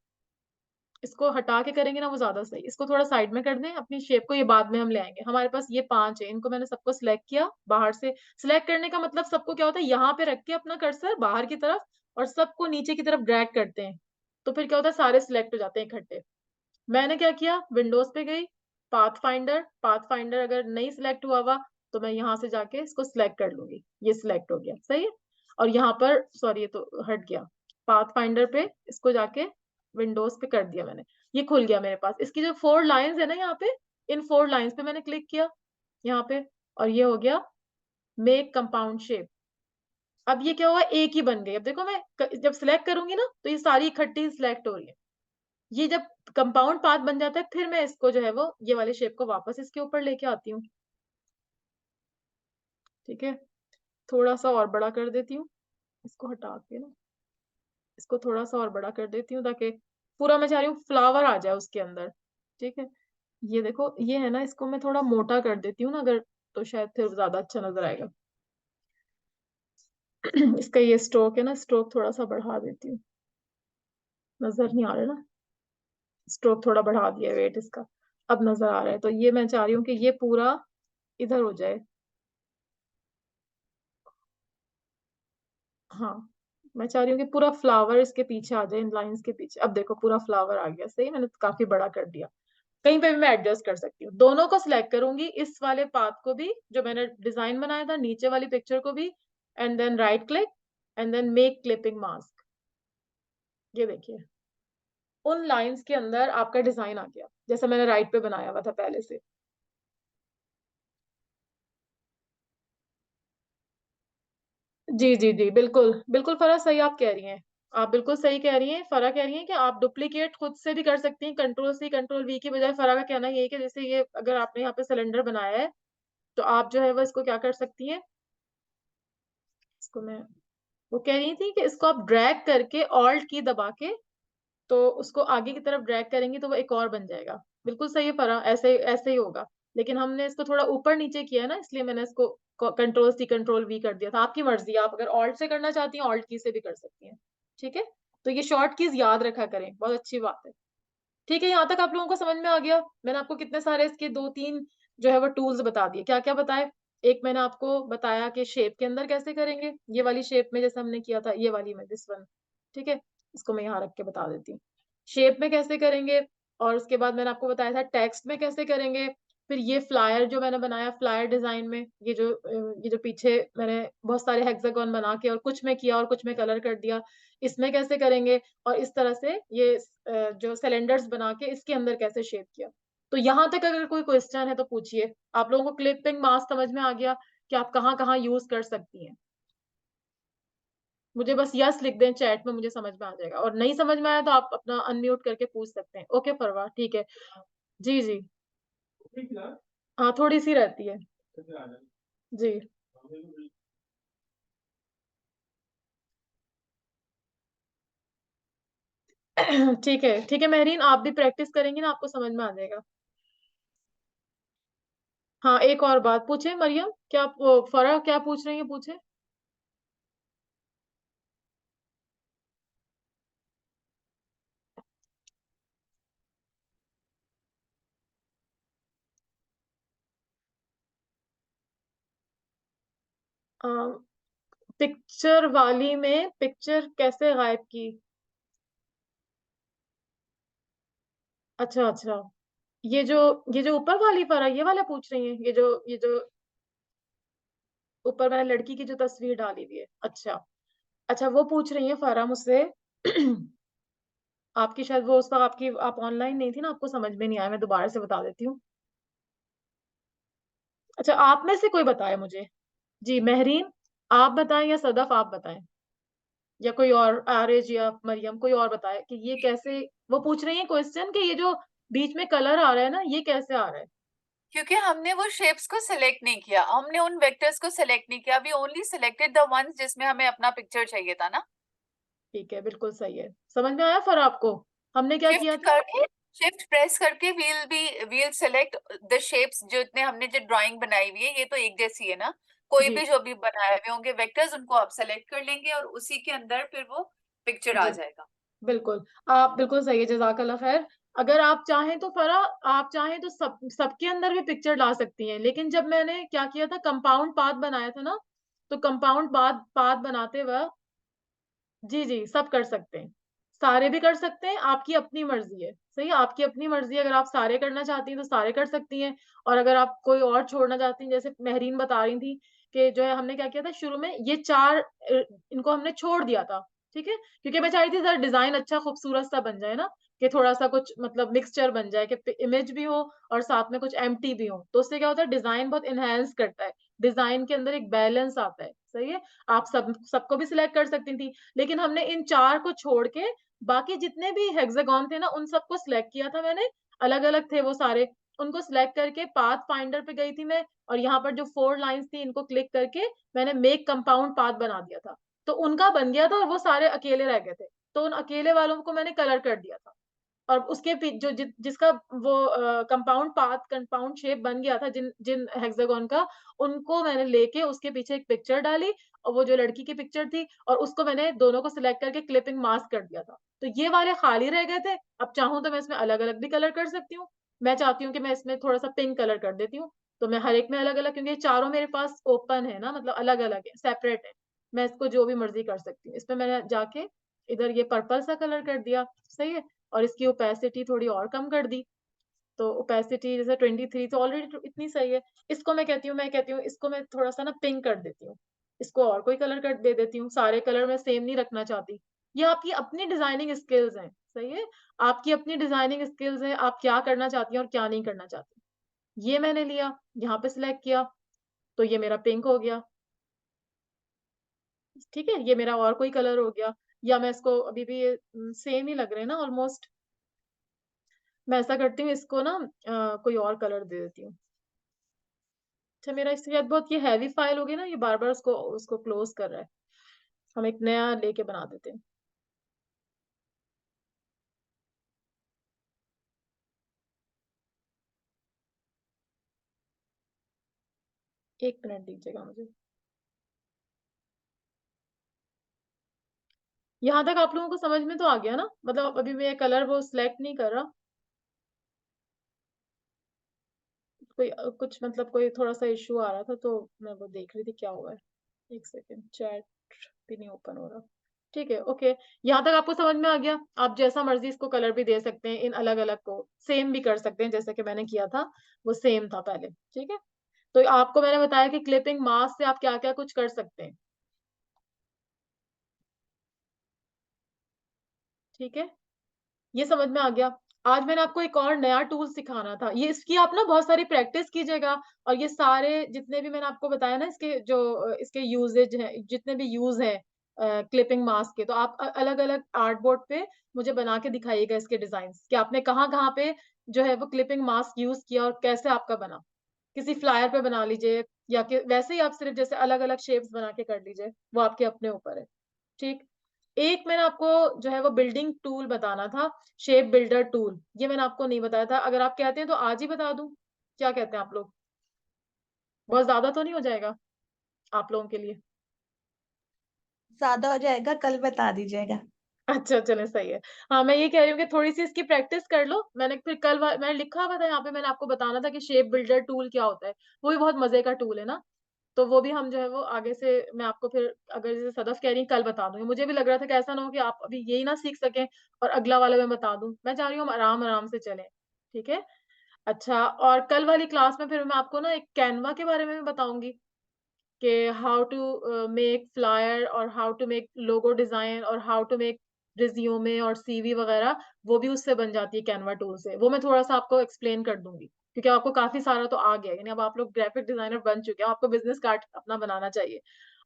S1: इसको हटा के करेंगे ना वो ज्यादा सही। इसको थोड़ा साइड में कर दें अपनी शेप को, ये बाद में हम ले आएंगे। हमारे पास ये 5 है, इनको मैंने सबको सिलेक्ट किया बाहर से। सिलेक्ट करने का मतलब सबको क्या होता है, यहाँ पे रख के अपना कर्सर बाहर की तरफ और सबको नीचे की तरफ ड्रैग करते हैं, तो फिर क्या होता है, सारे सिलेक्ट हो जाते हैं इकट्ठे। मैंने क्या किया, विंडोज पे गई, पाथ फाइंडर अगर नहीं सिलेक्ट हुआ हुआ तो मैं यहाँ से जाके इसको सिलेक्ट कर लूंगी, ये सिलेक्ट हो गया, सही है। और यहाँ पर सॉरी, ये तो हट गया, पाथ फाइंडर पे इसको जाके विंडोज पे कर दिया मैंने, ये खुल गया मेरे पास। इसकी जो 4 लाइंस है ना यहाँ पे, इन 4 लाइंस पे मैंने क्लिक किया यहाँ पे, और ये हो गया मेक कंपाउंड शेप। अब ये क्या हुआ, एक ही बन गई। अब देखो मैं जब सिलेक्ट करूंगी ना तो ये सारी इकट्ठी सिलेक्ट हो रही है। ये जब कंपाउंड पाथ बन जाता है फिर मैं इसको जो है वो ये वाले शेप को वापस इसके ऊपर लेके आती हूँ। ठीक है, थोड़ा सा और बड़ा कर देती हूँ, इसको हटा के ना इसको थोड़ा सा और बड़ा कर देती हूँ, ताकि पूरा मैं चाह रही हूँ फ्लावर आ जाए उसके अंदर। ठीक है, ये देखो ये है ना, इसको मैं थोड़ा मोटा कर देती हूँ ना अगर, तो शायद फिर ज्यादा अच्छा नजर आएगा। इसका ये स्ट्रोक है ना, स्ट्रोक थोड़ा सा बढ़ा देती हूँ, नजर नहीं आ रहा ना, स्ट्रोक थोड़ा बढ़ा दिया वेट इसका, अब नजर आ रहा है। तो ये मैं चाह रही हूँ कि ये पूरा इधर हो जाए। हाँ, मैं चाह रही हूँ कि पूरा फ्लावर इसके पीछे आ जाए, इन लाइंस के पीछे। अब देखो पूरा फ्लावर आ गया, सही, मैंने काफी बड़ा कर दिया। कहीं पे भी मैं एडजस्ट कर सकती हूँ, दोनों को सिलेक्ट करूंगी, इस वाले पाथ को भी जो मैंने डिजाइन बनाया था, नीचे वाली पिक्चर को भी, and then right click and then make clipping mask. ये देखिए उन लाइंस के अंदर आपका डिजाइन आ गया जैसा मैंने राइट पे बनाया हुआ था पहले से। जी जी जी, बिल्कुल बिल्कुल फरा, सही आप कह रही हैं। आप बिल्कुल सही कह रही हैं, फरा कह रही हैं कि आप डुप्लीकेट खुद से भी कर सकती हैं, कंट्रोल सी कंट्रोल वी की बजाय। फरा का कहना ये है कि जैसे ये अगर आपने यहाँ पे सिलेंडर बनाया है तो आप जो है वो इसको क्या कर सकती हैं, इसको मैं, वो कह रही थी कि इसको आप ड्रैग करके ऑल्ट की दबा के, तो उसको आगे की तरफ ड्रैग करेंगी तो वो एक और बन जाएगा। बिल्कुल सही है फरा, ऐसे ऐसे ही होगा। लेकिन हमने इसको थोड़ा ऊपर नीचे किया है ना, इसलिए मैंने इसको कंट्रोल सी कंट्रोल वी कर दिया था। आपकी मर्जी, आप अगर ऑल्ट से करना चाहती हैं ऑल्ट की से भी कर सकती हैं। ठीक है, तो ये शॉर्ट कीज याद रखा करें, बहुत अच्छी बात है। ठीक है, यहाँ तक आप लोगों को समझ में आ गया। मैंने आपको कितने सारे इसके 2 3 जो है वो टूल्स बता दिए। क्या क्या बताए, एक मैंने आपको बताया कि शेप के अंदर कैसे करेंगे, ये वाली शेप में जैसे हमने किया था, ये वाली में, दिस वन। ठीक है, इसको मैं यहाँ रख के बता देती हूँ, शेप में कैसे करेंगे। और उसके बाद मैंने आपको बताया था टेक्स्ट में कैसे करेंगे। फिर ये फ्लायर जो मैंने बनाया, फ्लायर डिजाइन में, ये जो पीछे मैंने बहुत सारे हेक्सागोन बना के और कुछ में किया और कुछ में कलर कर दिया, इसमें कैसे करेंगे। और इस तरह से ये जो सिलेंडर्स बना के इसके अंदर कैसे शेप किया। तो यहाँ तक अगर कोई क्वेश्चन है तो पूछिए। आप लोगों को क्लिपिंग मास्क समझ में आ गया कि आप कहाँ कहाँ यूज कर सकती हैं। मुझे बस यस लिख दें चैट में, मुझे समझ में आ जाएगा। और नहीं समझ में आया तो आप अपना अनम्यूट करके पूछ सकते हैं। ओके परवा, ठीक है। जी जी, हाँ थोड़ी सी रहती है। जी ठीक है महरीन, आप भी प्रैक्टिस करेंगी ना आपको समझ में आ जाएगा। हाँ, एक और बात पूछे मरियम, क्या फरा क्या पूछ रही है, पूछे। पिक्चर वाली में पिक्चर कैसे गायब की। अच्छा अच्छा, ये जो ये जो ऊपर वाली पर है, ये वाला पूछ रही है, ये जो ऊपर मैंने लड़की की जो तस्वीर डाली हुई है। अच्छा अच्छा, वो पूछ रही है फारा मुझसे। आपकी शायद वो उस वक्त आपकी आप ऑनलाइन नहीं थी ना, आपको समझ में नहीं आया, मैं दोबारा से बता देती हूँ। अच्छा, आप में से कोई बताए मुझे। जी महरीन, आप बताएं या सदफ आप बताएं, या कोई और, आरिज या मरियम, कोई और बताए कि ये कैसे। वो पूछ रही है क्वेश्चन कि ये जो बीच में कलर आ रहा है ना, ये कैसे आ रहा है।
S4: क्योंकि हमने वो शेप्स को सिलेक्ट नहीं किया, हमने उन वेक्टर्स को सिलेक्ट नहीं किया, we only selected the ones जिसमें हमें अपना पिक्चर चाहिए था ना।
S1: ठीक है, बिल्कुल सही है। समझ में आया फिर आपको? हमने क्या किया था?
S4: शिफ्ट प्रेस करके वील सेलेक्ट द शेप्स, जो इतने हमने जो ड्राइंग बनाई हुई है ये तो एक जैसी है ना, कोई
S1: जी,
S4: भी जो भी बनाए हुए होंगे वेक्टर्स उनको आप सेलेक्ट कर लेंगे और उसी के अंदर फिर वो पिक्चर आ
S1: जी,
S4: जाएगा।
S1: बिल्कुल। आप बिल्कुल सही है, जज़ाकल्लाह ख़ैर। अगर आप चाहें तो आप चाहें तो सबके अंदर भी पिक्चर ला सकती हैं। लेकिन जब मैंने क्या किया था, कंपाउंड पाथ बनाया था ना, तो कंपाउंड पाथ पाथ बनाते वक़्त जी, जी, सब कर सकते हैं। सारे भी कर सकते हैं, आपकी अपनी मर्ज़ी है। सही है? आपकी अपनी मर्ज़ी है, अगर आप सारे करना चाहती हैं, तो सारे कर सकती हैं और अगर आप कोई और छोड़ना चाहती हैं, जैसे महरीन बता रही थी कि जो है हमने क्या किया था शुरू में ये 4 इनको हमने छोड़ दिया था, ठीक है? क्योंकि मैं चाह रही थी ज़रा डिज़ाइन अच्छा खूबसूरत-सा बन जाए ना, कि थोड़ा-सा कुछ मतलब मिक्सचर बन जाए कि इमेज भी हो और साथ में कुछ एम्प्टी भी हो। तो उससे क्या होता है, डिज़ाइन बहुत एनहांस करता है। डिज़ाइन के अंदर एक बैलेंस आता है, सही है? आप सबको भी सिलेक्ट कर सकती थी। लेकिन हमने इन 4 को छोड़ के बाकी जितने भी हेक्सागोन थे ना, उन सबको सिलेक्ट किया था मैंने, अलग-अलग थे वो सारे। उनको सिलेक्ट करके पाथ फाइंडर पे गई थी मैं और यहाँ पर जो 4 लाइन्स थी इनको क्लिक करके मैंने मेक कंपाउंड पाथ बना दिया था। तो उनका बन गया था और वो सारे अकेले रह गए थे। तो उन अकेले वालों को मैंने कलर कर दिया था। और उसके जो जिसका वो कंपाउंड पाथ कंपाउंड शेप बन गया था जिन जिन हेक्सागोन का, उनको मैंने लेके उसके पीछे एक पिक्चर डाली और वो जो लड़की की पिक्चर थी और उसको मैंने दोनों को सिलेक्ट करके क्लिपिंग मास्क कर दिया था। तो ये वाले खाली रह गए थे, अब चाहूँ तो मैं इसमें अलग-अलग भी कलर कर सकती हूँ। मैं चाहती हूँ कि मैं इसमें थोड़ा-सा पिंक कलर कर देती हूँ, तो मैं हर एक में अलग-अलग, क्योंकि ये चारों मेरे पास ओपन है ना, मतलब अलग-अलग है, सेपरेट है। मैं इसको जो भी मर्ज़ी कर सकती हूँ। इसमें मैंने जाके इधर ये पर्पल सा कलर कर दिया, सही है? और इसकी ओपेसिटी थोड़ी और कम कर दी। तो ओपेसिटी जैसे 23 तो ऑलरेडी इतनी सही है। इसको मैं कहती हूँ इसको मैं थोड़ा-सा ना पिंक कर देती हूँ। इसको और कोई कलर कर दे देती हूँ, सारे कलर मैं सेम नहीं रखना चाहती। ये आपकी अपनी डिज़ाइनिंग स्किल्स हैं, सही है? आपकी अपनी डिज़ाइनिंग स्किल्स हैं, आप क्या करना चाहती हैं और क्या नहीं करना चाहती। ये मैंने लिया, यहाँ पे सिलेक्ट किया, तो ये मेरा पिंक हो गया, ठीक है? ये मेरा और कोई कलर हो गया या मैं इसको अभी भी ये सेम ही लग रहे हैं ना ऑलमोस्ट। मैं ऐसा करती हूँ इसको ना कोई और कलर दे देती हूँ। अच्छा, मेरा इसके बाद बहुत ये हेवी फाइल हो गई ना, ये बार-बार उसको उसको क्लोज़ कर रहा है। हम एक नया लेके बना देते हैं। 1 मिनट दीजिएगा मुझे। यहाँ तक आप लोगों को समझ में तो आ गया ना? मतलब अभी मैं कलर वो सिलेक्ट नहीं कर रहा। कोई कुछ मतलब कोई थोड़ा-सा इश्यू आ रहा था तो मैं वो देख रही थी क्या हुआ है। 1 सेकंड, चैट भी नहीं ओपन हो रहा। ठीक है, ओके। यहाँ तक आपको समझ में आ गया? आप जैसा मर्ज़ी इसको कलर भी दे सकते हैं, इन अलग-अलग को। सेम भी कर सकते हैं जैसे कि मैंने किया था, वो सेम था पहले, ठीक है? तो आपको मैंने बताया कि क्लिपिंग मास्क से आप क्या-क्या कुछ कर सकते हैं, ठीक है? ये समझ में आ गया। आज मैंने आपको एक और नया टूल सिखाना था। ये इसकी आप ना बहुत सारी प्रैक्टिस कीजिएगा और ये सारे जितने भी मैंने आपको बताया ना इसके जो इसके यूसेज हैं, जितने भी यूज़ हैं क्लिपिंग मास्क के, तो आप अलग-अलग आर्ट बोर्ड पे मुझे बना के दिखाइएगा इसके डिज़ाइन्स कि आपने कहाँ-कहाँ पे जो है वो क्लिपिंग मास्क यूज़ किया और कैसे आपका बना। किसी फ्लायर पे बना लीजिए या कि वैसे ही आप सिर्फ़ जैसे अलग-अलग शेप्स बना के कर लीजिए, वो आपके अपने ऊपर है। ठीक। एक मैंने आपको जो है वो बिल्डिंग टूल बताना था, शेप बिल्डर टूल, ये मैंने आपको नहीं बताया था। अगर आप कहते हैं तो आज ही बता दूँ? क्या कहते हैं आप लोग? बहुत ज़्यादा तो नहीं हो जाएगा आप लोगों के लिए?
S3: ज़्यादा हो जाएगा, कल बता दीजिएगा।
S1: अच्छा, चलें सही है। हाँ, मैं ये कह रही हूँ कि थोड़ी-सी इसकी प्रैक्टिस कर लो। मैंने फिर कल मैंने लिखा हुआ था यहाँ पे, मैंने आपको बताना था कि शेप बिल्डर टूल क्या होता है। वो भी बहुत मज़े का टूल है ना। तो वो भी हम जो है वो आगे से मैं आपको फिर अगर जैसे सदफ कह रही हैं कल बता दूँगी। मुझे भी लग रहा था कि ऐसा ना हो कि आप अभी यही ना सीख सकें और अगला वाला मैं बता दूँ। मैं चाह रही हूँ हम आराम-आराम से चलें, ठीक है? अच्छा, और कल वाली क्लास में फिर मैं आपको ना एक कैनवा के बारे में भी बताऊँगी कि हाउ टू मेक फ्लायर और how to make logo design और हाउ टू मेक रिज़्यूमे और सीवी वगैरह, वो भी उससे बन जाती है कैनवा टूल से। वो मैं थोड़ा-सा आपको एक्सप्लेन कर दूँगी, क्योंकि आपको काफ़ी सारा तो आ गया है, यानी अब आप लोग ग्राफ़िक डिज़ाइनर बन चुके हैं, आपको बिज़नेस कार्ड अपना बनाना चाहिए।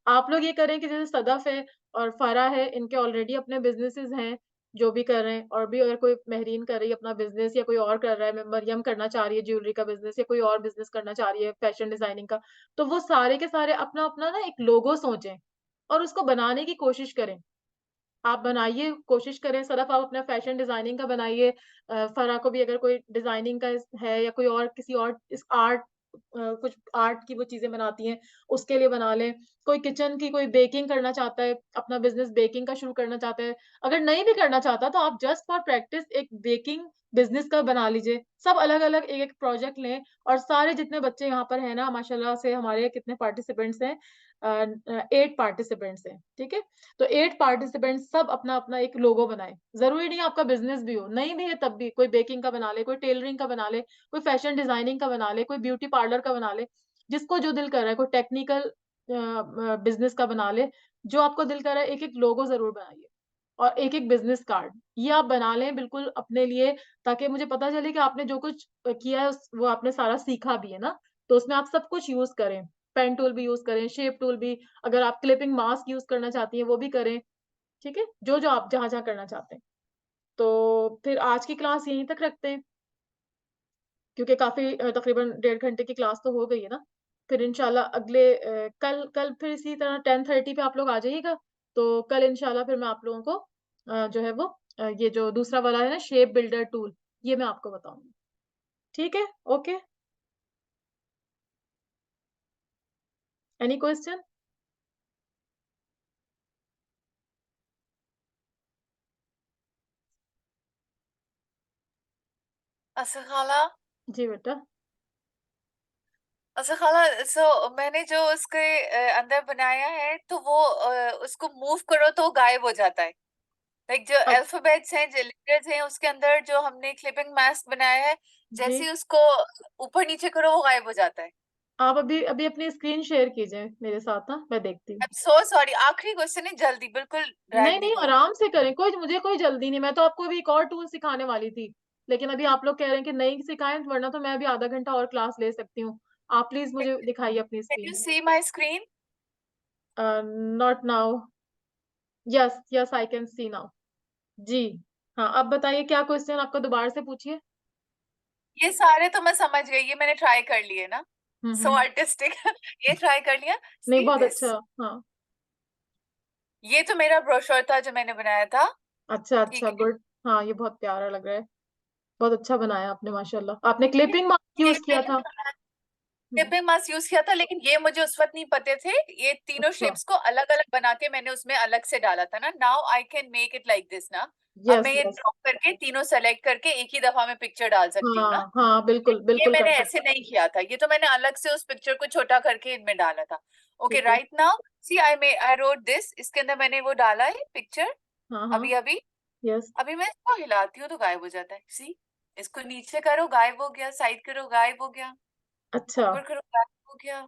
S1: आप लोग ये करें कि जैसे सदफ है और फ़रा है, इनके ऑलरेडी अपने बिज़नेसेस हैं, जो भी कर रहे हैं और भी अगर कोई महरीन कर रही है अपना बिज़नेस या कोई और कर रहा है, मरियम करना चाह रही है ज्वेलरी का बिज़नेस या कोई और बिज़नेस करना चाह रही है फैशन डिज़ाइनिंग का, तो वो सारे के सारे अपना-अपना ना एक लोगो सोचें और उसको बनाने की कोशिश करें। आप बनाइए, कोशिश करें। सदफ आप अपना फैशन डिजाइनिंग का बनाइए। फरा को भी अगर कोई डिजाइनिंग का है या कोई और किसी और इस आर्ट कुछ आर्ट की वो चीजें बनाती हैं, उसके लिए बना लें। कोई किचन की कोई बेकिंग करना चाहता है, अपना बिजनेस बेकिंग का शुरू करना चाहता है। अगर नहीं भी करना चाहता तो आप जस्ट फॉर प्रैक्टिस एक बेकिंग बिजनेस का बना लीजिए। सब अलग अलग एक एक प्रोजेक्ट लें, और सारे जितने बच्चे यहाँ पर हैं ना, माशाल्लाह से हमारे कितने पार्टिसिपेंट्स हैं, 8 पार्टिसिपेंट्स हैं, ठीक है। तो 8 पार्टिसिपेंट सब अपना अपना एक लोगो बनाए। जरूरी नहीं आपका बिजनेस भी हो, नहीं भी है तब भी कोई बेकिंग का बना ले, कोई टेलरिंग का बना ले, कोई फैशन डिजाइनिंग का बना ले, कोई ब्यूटी पार्लर का बना ले, जिसको जो दिल कर रहा है, कोई टेक्निकल बिजनेस का बना ले। जो आपको दिल कर रहा है, एक एक लोगो जरूर बनाइए, और एक एक बिजनेस कार्ड ये आप बना लें बिल्कुल अपने लिए, ताकि मुझे पता चले कि आपने जो कुछ किया है वो आपने सारा सीखा भी है ना। तो उसमें आप सब कुछ यूज करें, पेन टूल भी यूज करें, शेप टूल भी, अगर आप क्लिपिंग मास्क यूज करना चाहती हैं वो भी करें, ठीक है। जो जो आप जहां जहां करना चाहते हैं। तो फिर आज की क्लास यहीं तक रखते हैं, क्योंकि काफी तकरीबन 1.5 घंटे की क्लास तो हो गई है ना। फिर इंशाल्लाह अगले कल कल फिर इसी तरह 10:30 पे आप लोग आ जाइएगा। तो कल इंशाल्लाह फिर मैं आप लोगों को जो है वो ये जो दूसरा वाला है ना, शेप बिल्डर टूल, ये मैं आपको बताऊंगी, ठीक है। Okay, any question?
S4: अच्छा खाला,
S1: जी बेटा।
S4: अच्छा खाला, सो मैंने जो उसके अंदर बनाया है तो वो उसको मूव करो तो वो गायब हो जाता है। लाइक जो
S1: अब
S4: अल्फाबेट्स हैं, जो लेटर्स हैं, उसके अंदर जो हमने क्लिपिंग मास्क बनाया है,
S1: जी,
S4: जैसे ही उसको ऊपर नीचे करो वो गायब हो जाता है।
S1: आप अभी अभी अपनी स्क्रीन शेयर कीजिए मेरे साथ ना, मैं देखती
S4: आई
S1: हूँ।
S4: एम सो सॉरी, आखिरी क्वेश्चन है, जल्दी, बिल्कुल ड्रैग
S1: नहीं
S4: नहीं
S1: नहीं,
S4: करो।
S1: आराम से करें, कोई मुझे कोई जल्दी नहीं। मैं तो आपको अभी एक और टूल सिखाने वाली थी, लेकिन अभी आप लोग कह रहे हैं कि नहीं सिखाएं, वरना तो मैं अभी आधा घंटा और क्लास ले सकती हूँ। आप प्लीज मुझे दिखाइए अपनी
S4: can you
S1: screen.
S4: See my screen?
S1: Not now. Yes yes, I can see now. जी। हाँ, अब बताइए क्या क्वेश्चन आपका, दोबारा से पूछिए।
S4: ये सारे तो मैं समझ गई, ये मैंने ट्राई कर लिए ना, सो
S1: हम्म।
S4: आर्टिस्टिक। ये ट्राई कर लिया।
S1: नहीं,
S4: सी
S1: बहुत
S4: दिस,
S1: अच्छा। हाँ,
S4: ये तो मेरा ब्रोशर था जो मैंने बनाया था।
S1: अच्छा अच्छा,
S4: ठीक है,
S1: गुड। हाँ, ये बहुत प्यारा लग रहा है। बहुत अच्छा बनाया आपने, माशाल्लाह। आपने क्लिपिंग मार्क
S4: ये
S1: यूज किया था?
S4: मैंने
S1: हम्म।
S4: क्लिपिंग मास्क यूज किया था, लेकिन ये मुझे उस वक्त नहीं पते थे। ये तीनों
S1: अच्छा।
S4: शेप्स को अलग अलग बना के मैंने उसमें अलग से डाला था ना। Now I can make it like this ना। अब मैं
S1: यस
S4: ये
S1: यस।
S4: ड्रॉप करके तीनों सेलेक्ट करके एक ही दफा में पिक्चर डाल सकती हूँ ना।
S1: हाँ हाँ, बिल्कुल
S4: ये
S1: बिल्कुल कर
S4: मैंने
S1: सकते।
S4: ऐसे नहीं किया था, ये तो मैंने अलग से उस पिक्चर को छोटा करके इनमें डाला था। ओके,
S1: ठीक है।
S4: Right now see I wrote this, इसके अंदर मैंने वो डाला है पिक्चर।
S1: हाँ हाँ।
S4: अभी अभी
S1: यस।
S4: अभी मैं इसको हिलाती हूँ तो गायब हो जाता है, सी। इसको नीचे करो गायब हो गया, साइड करो गायब हो गया,
S1: अच्छा।
S4: ऊपर करो गायब हो गया।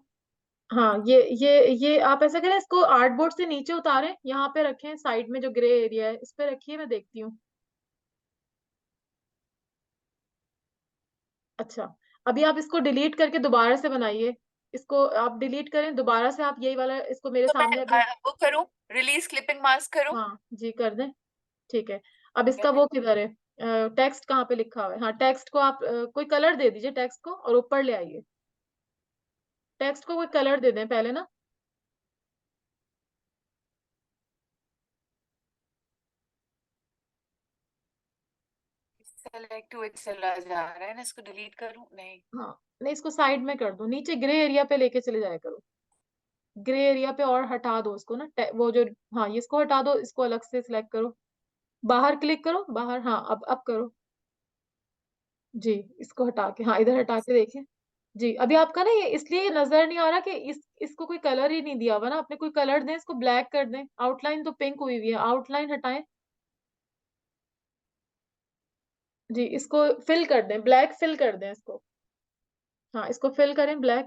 S1: हाँ, ये आप ऐसा करें, इसको आर्टबोर्ड से नीचे उतारें, यहाँ पे रखें, साइड में जो ग्रे एरिया है इस पे रखिए, मैं देखती हूँ। अच्छा, अभी आप इसको डिलीट करके दोबारा से बनाइए। इसको आप डिलीट करें दोबारा से, आप यही वाला इसको मेरे
S4: तो मैं
S1: सामने अभी।
S4: वो करूँ, रिलीज क्लिपिंग मास्क करूँ?
S1: हाँ जी, कर दें। ठीक है। अब इसका वो किधर है, टेक्स्ट कहाँ पे लिखा हुआ है? हाँ, टेक्स्ट को आप कोई कलर दे दीजिए टेक्स्ट को, और ऊपर ले आइए। टेक्स्ट को कोई कलर दे दें पहले ना।
S4: सेलेक्ट हुए चला जा रहा है ना, इसको डिलीट करूँ? नहीं,
S1: हाँ, नहीं, इसको साइड में कर दो, नीचे ग्रे एरिया पे लेके चले जाया करो। ग्रे एरिया पे और हटा दो उसको ना, वो जो, हाँ, ये इसको हटा दो, इसको अलग से सिलेक्ट करो। बाहर क्लिक करो, बाहर, हाँ, अब करो। जी, इसको हटा के, हाँ, इधर हटा के देखिए। जी, अभी आपका ना ये इसलिए नजर नहीं आ रहा कि इसको कोई कलर ही नहीं दिया हुआ ना, आपने कोई कलर दें, इसको ब्लैक कर दें। आउटलाइन तो पिंक हुई हुई है, आउटलाइन हटाएं। जी, इसको फिल कर दें, ब्लैक फिल कर दें इसको। हाँ, इसको फिल करें ब्लैक।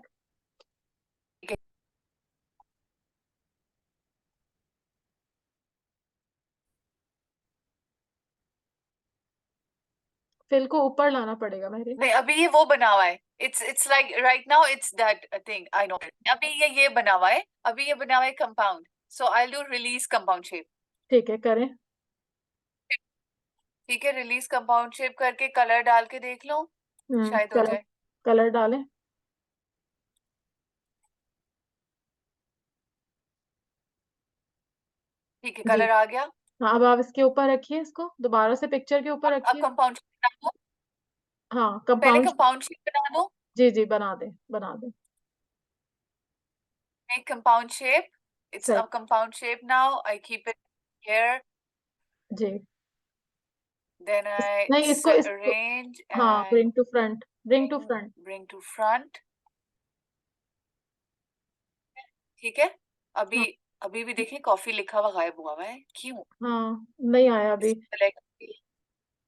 S4: ठीक है।
S1: फिल को ऊपर लाना पड़ेगा मेरे।
S4: नहीं, अभी ये वो बना हुआ है, it's like right now it's that thing, I know. अभी ये बना हुआ है, अभी ये बना हुआ है compound, so I do release compound shape.
S1: ठीक है, करें।
S4: ठीक है, रिलीज कंपाउंड शेप करके कलर डाल के देख लो, शायद हो
S1: कलर,
S4: जाए।
S1: कलर डालें।
S4: ठीक है,
S1: जी,
S4: कलर आ गया।
S1: हाँ, अब आप इसके ऊपर रखिए, इसको दोबारा से पिक्चर के ऊपर
S4: अब
S1: रखिए।
S4: कंपाउंड शेप बना दो,
S1: हाँ,
S4: पहले
S1: कंपाउंड।
S4: कंपाउंड शेप बना दो।
S1: जी जी, बना दे बना दे।
S4: Make compound shape. It's
S1: सही।
S4: a compound shape now. I keep it here.
S1: Ji.
S4: Then I
S1: नहीं, इसको इसको
S4: arrange
S1: हाँ,
S4: and
S1: bring to front, bring to front.
S4: bring to front. ठीक है। अभी
S1: हाँ
S4: अभी भी देखें कॉफी लिखा हुआ गायब हुआ है, क्यों?
S1: हाँ, नहीं आया अभी।
S4: Select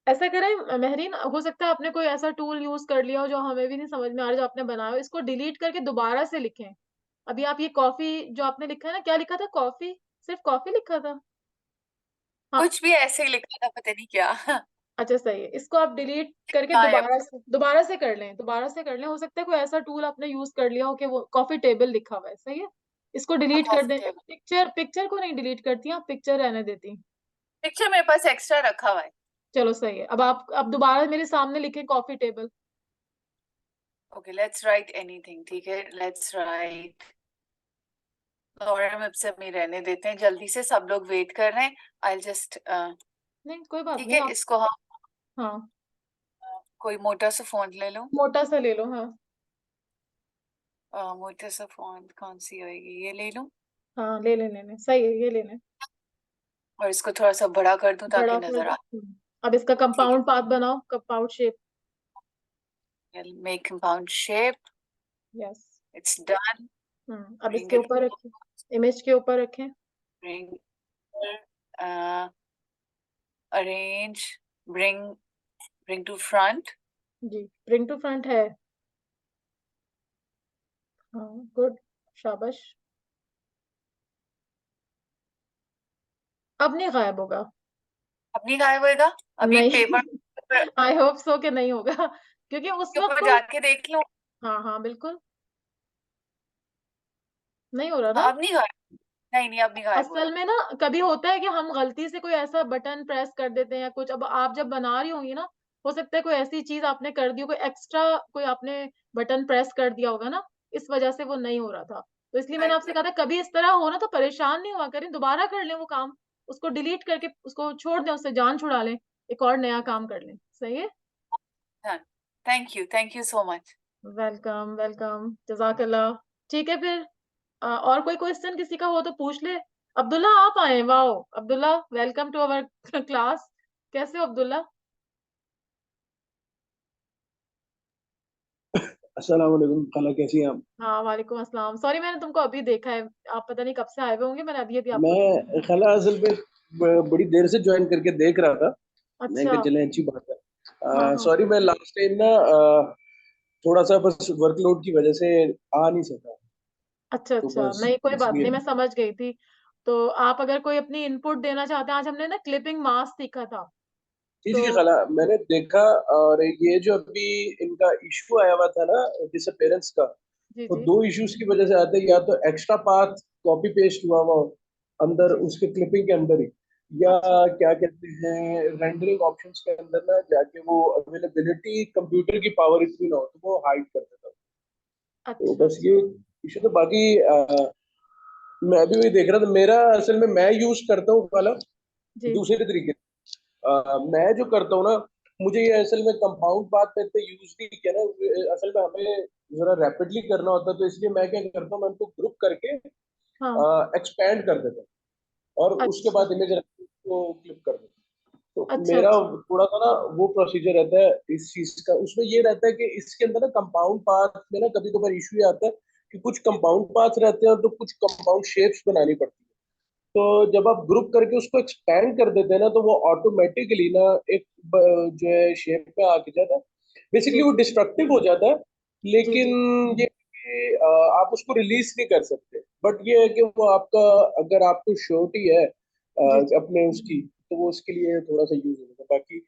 S1: ऐसा करें महरीन, हो सकता है आपने कोई ऐसा टूल यूज कर लिया हो जो हमें भी नहीं समझ में आ रहा, जो आपने बनाया हो, इसको डिलीट करके दोबारा से लिखें। अभी आप ये कॉफी जो आपने लिखा है ना, क्या लिखा था? कॉफी, सिर्फ कॉफी लिखा था। हाँ,
S4: कुछ भी ऐसे ही लिखा था, पता नहीं क्या।
S1: अच्छा सही है, इसको आप डिलीट करके
S4: गायब।
S1: दोबारा से कर लें, दोबारा से कर लें। हो सकता है कोई ऐसा टूल आपने यूज कर लिया हो कि वो कॉफी टेबल लिखा हुआ है। सही है, इसको डिलीट कर
S4: कॉफी
S1: दें।
S4: टेबल
S1: पिक्चर, पिक्चर को नहीं डिलीट करती, आप पिक्चर रहने देती।
S4: पिक्चर मेरे पास एक्स्ट्रा रखा हुआ है।
S1: चलो सही है, अब आप अब दोबारा मेरे सामने लिखें coffee table.
S4: Okay, let's write anything. ठीक है, लेट्स राइट लॉरेम इप्सम ही रहने देते हैं, जल्दी से सब लोग वेट कर रहे हैं। आई जस्ट
S1: नहीं कोई बात
S4: ठीक
S1: नहीं
S4: है,
S1: आप।
S4: इसको हम
S1: हाँ,
S4: कोई मोटा सा फॉन्ट ले लूं।
S1: मोटा सा ले लो। हाँ
S4: मोटा सा फॉन्ट कौन सी होगी, ये ले लूं।
S1: हाँ, ले लेने लेने, सही है, ये लेने।
S4: और इसको थोड़ा सा बड़ा कर दूं ताकि
S1: बड़ा कर
S4: नजर
S1: दो।
S4: आ।
S1: अब इसका
S4: ठीक
S1: कंपाउंड पाथ बनाओ, कंपाउंड शेप।
S4: है, make compound shape.
S1: Yes.
S4: It's done.
S1: अब
S4: ब्रिंग
S1: इसके
S4: इट,
S1: ऊपर रखें, इमेज के ऊपर रखें।
S4: Bring, arrange, bring, bring to front.
S1: जी, ब्रिंग टू फ्रंट है। हाँ, गुड, शाबाश। अब नहीं गायब होगा।
S4: अब नहीं गायब होएगा? अभी
S1: नहीं
S4: पेपर
S1: आई होप सो कि नहीं होगा, क्योंकि उस
S4: के
S1: वक्त
S4: ऊपर
S1: कोई।
S4: जाके देख लूं।
S1: हाँ हाँ बिल्कुल, नहीं हो रहा
S4: हाँ,
S1: ना।
S4: अब नहीं गायब। नहीं नहीं, अब नहीं गायब हो
S1: असल
S4: रहा।
S1: में ना, कभी होता है कि हम गलती से कोई ऐसा बटन प्रेस कर देते हैं या कुछ। अब आप जब बना रही होंगी ना, हो सकता है कोई ऐसी चीज आपने कर दी हो, कोई एक्स्ट्रा कोई आपने बटन प्रेस कर दिया होगा ना, इस वजह से वो नहीं हो रहा था। तो इसलिए मैंने आपसे कहा था कभी इस तरह हो ना तो परेशान नहीं हुआ करें, दोबारा कर लें वो काम। उसको डिलीट करके उसको छोड़ दें, उससे जान छुड़ा लें, एक और नया काम कर लें। सही है।
S4: Thank you so much.
S1: Welcome welcome, जजाकल्ला। ठीक है फिर, और कोई क्वेश्चन किसी का हो तो पूछ ले। अब्दुल्ला आप आए, wow Abdullah, welcome to our class. कैसे हो अब्दुल्ला?
S5: अस्सलाम वालेकुम खाला, कैसी हैं आप?
S1: हाँ वालेकुम अस्सलाम, सॉरी मैंने तुमको अभी देखा है, आप पता नहीं कब से आए हुए होंगे, मैंने अभी अभी आपको देखा।
S5: मैं खाला असल में बड़ी देर से ज्वाइन करके देख रहा था। मैं
S1: अच्छा।
S5: कहा चले अच्छी बात
S1: हाँ
S5: है।
S1: हाँ।
S5: सॉरी, मैं लास्ट टाइम ना थोड़ा सा बस वर्कलोड की वजह से आ नहीं सका।
S1: अच्छा
S5: तो
S1: अच्छा,
S5: बस
S1: नहीं कोई बात नहीं,
S5: इसलिए
S1: मैं समझ गई थी। तो आप अगर कोई अपनी इनपुट देना चाहते हैं, आज हमने ना क्लिपिंग मास्क सीखा था।
S5: ठीक
S1: तो
S5: है खाला, मैंने देखा। और ये जो अभी इनका इशू आया हुआ था ना, डिसअपेरेंस का,
S1: जी
S5: तो
S1: जी
S5: दो इश्यूज की वजह से आते हैं। या तो एक्स्ट्रा पाथ कॉपी पेस्ट हुआ हुआ हो अंदर
S1: जी।
S5: उसके क्लिपिंग के अंदर ही, या
S1: अच्छा
S5: क्या कहते हैं रेंडरिंग ऑप्शंस के अंदर ना जाके वो अवेलेबिलिटी कंप्यूटर की पावर इतनी ना हो तो वो हाइड कर देता। तो
S1: अच्छा
S5: बस ये
S1: अच्छा।
S5: इशू। तो बाकी मैं भी वही देख रहा था। मेरा असल में मैं यूज करता हूँ वाला
S1: जी
S5: दूसरे तरीके से। मैं जो करता हूँ ना, मुझे ये असल में कंपाउंड बात पे इतना यूज नहीं किया ना। असल में हमें जरा रैपिडली करना होता है, तो इसलिए मैं क्या करता हूँ, मैं उनको ग्रुप करके
S1: हाँ।
S5: एक्सपैंड कर देता हूँ और उसके
S1: अच्छा
S5: बाद इमेज को क्लिक कर देता हूँ। तो
S1: अच्छा
S5: मेरा
S1: अच्छा।
S5: थोड़ा सा ना वो प्रोसीजर रहता है इस चीज का। उसमें ये रहता है कि इसके अंदर ना कंपाउंड पाथ में ना कभी कभार इशू ये आता है कि कुछ कंपाउंड पाथ रहते हैं तो कुछ कंपाउंड शेप्स बनानी पड़ती है। तो जब आप ग्रुप करके उसको एक्सपैंड कर देते हैं ना, तो वो ऑटोमेटिकली ना एक जो है शेप पे आके जाता है। बेसिकली
S1: जी
S5: वो डिस्ट्रक्टिव हो जाता है,
S1: जी
S5: लेकिन
S1: जी।
S5: ये आप उसको रिलीज नहीं कर सकते। बट ये है कि वो आपका, अगर आपको श्योरिटी है
S1: जी जी।
S5: अपने उसकी, तो वो उसके लिए थोड़ा सा यूज होगा। बाकी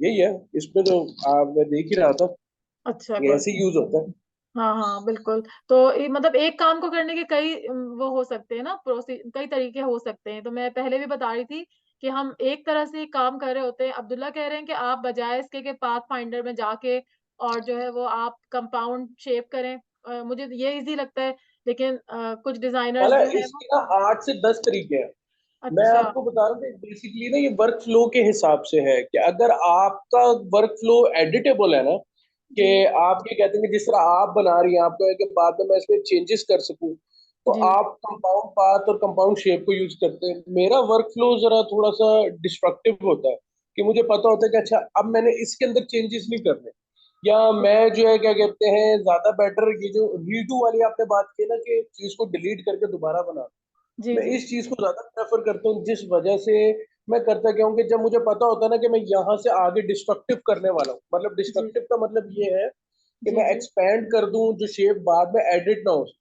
S5: यही है इसमें। तो मैं देख ही रहा था,
S1: अच्छा
S5: ये
S1: गुड।
S5: ऐसे यूज होता है।
S1: हाँ हाँ बिल्कुल। तो मतलब एक काम को करने के कई वो हो सकते हैं ना, कई तरीके हो सकते हैं। तो मैं पहले भी बता रही थी कि हम एक तरह से काम कर रहे होते हैं। अब्दुल्ला कह रहे हैं कि आप बजाय इसके के पाथ फाइंडर में जाके और जो है वो आप कंपाउंड शेप करें। मुझे ये इजी लगता है, लेकिन कुछ डिजाइनर्स
S5: मतलब
S1: जो है वो।
S5: इसके ना 8 से 10 तरीके हैं। मैं
S1: अच्छा।
S5: आपको बता रहा हूँ बेसिकली ना ये वर्क फ्लो के हिसाब से है कि अगर आपका वर्क फ्लो एडिटेबल है ना, कि
S1: जी
S5: आप ये कहते हैं कि जिस तरह आप बना रही हैं आपको है कि बाद में मैं इसमें चेंजेस कर सकूं, तो
S1: जी
S5: आप कंपाउंड पाथ और कंपाउंड शेप को यूज करते हैं। मेरा वर्क फ्लो जरा थोड़ा सा डिस्ट्रक्टिव होता है कि मुझे पता होता है कि अच्छा अब मैंने इसके अंदर चेंजेस नहीं करने, या मैं जो है क्या कहते हैं ज्यादा बेटर ये जो रीडू वाली आपने बात की ना कि चीज को डिलीट करके दोबारा बना,
S1: जी
S5: मैं
S1: जी
S5: इस चीज को ज्यादा प्रेफर करता हूँ, जिस वजह से मैं करता क्या हूँ कि जब मुझे पता होता है ना कि मैं यहाँ से आगे डिस्ट्रक्टिव करने वाला हूँ, मतलब
S1: जी
S5: डिस्ट्रक्टिव का मतलब ये है कि
S1: जी
S5: मैं
S1: जी
S5: एक्सपेंड कर दूं जो शेप बाद में एडिट ना हो सके।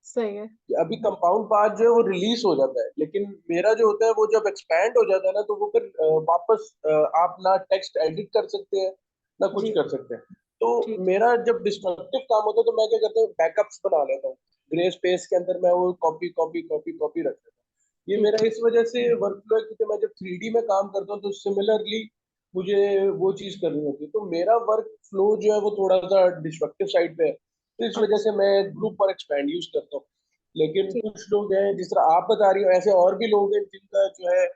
S1: सही है।
S5: कि अभी कंपाउंड पार्ट जो है वो रिलीज हो जाता है, लेकिन मेरा जो होता है वो जब एक्सपैंड हो जाता है ना तो वो फिर वापस आप ना टेक्स्ट एडिट कर सकते हैं ना कुछ
S1: जी
S5: कर सकते हैं। तो
S1: ठीक।
S5: मेरा जब डिस्ट्रक्टिव काम होता है तो मैं क्या करता हूँ बैकअप्स बना लेता हूँ, ग्रे स्पेस के अंदर मैं वो कॉपी कॉपी कॉपी कॉपी रख लेता हूँ। ये
S1: ठीक
S5: मेरा
S1: है।
S5: इस वजह से वर्क फ्लो है क्योंकि मैं जब 3D में काम करता हूँ तो सिमिलरली मुझे वो चीज करनी होती है, तो मेरा वर्क फ्लो जो है वो थोड़ा सा डिस्ट्रक्टिव साइड पे है, तो इस वजह
S1: अच्छा।
S5: से मैं ग्रुप और एक्सपैंड यूज करता हूँ। लेकिन
S1: ठीक।
S5: कुछ लोग हैं जिस तरह आप बता रही हो ऐसे और भी लोग हैं जिनका जो है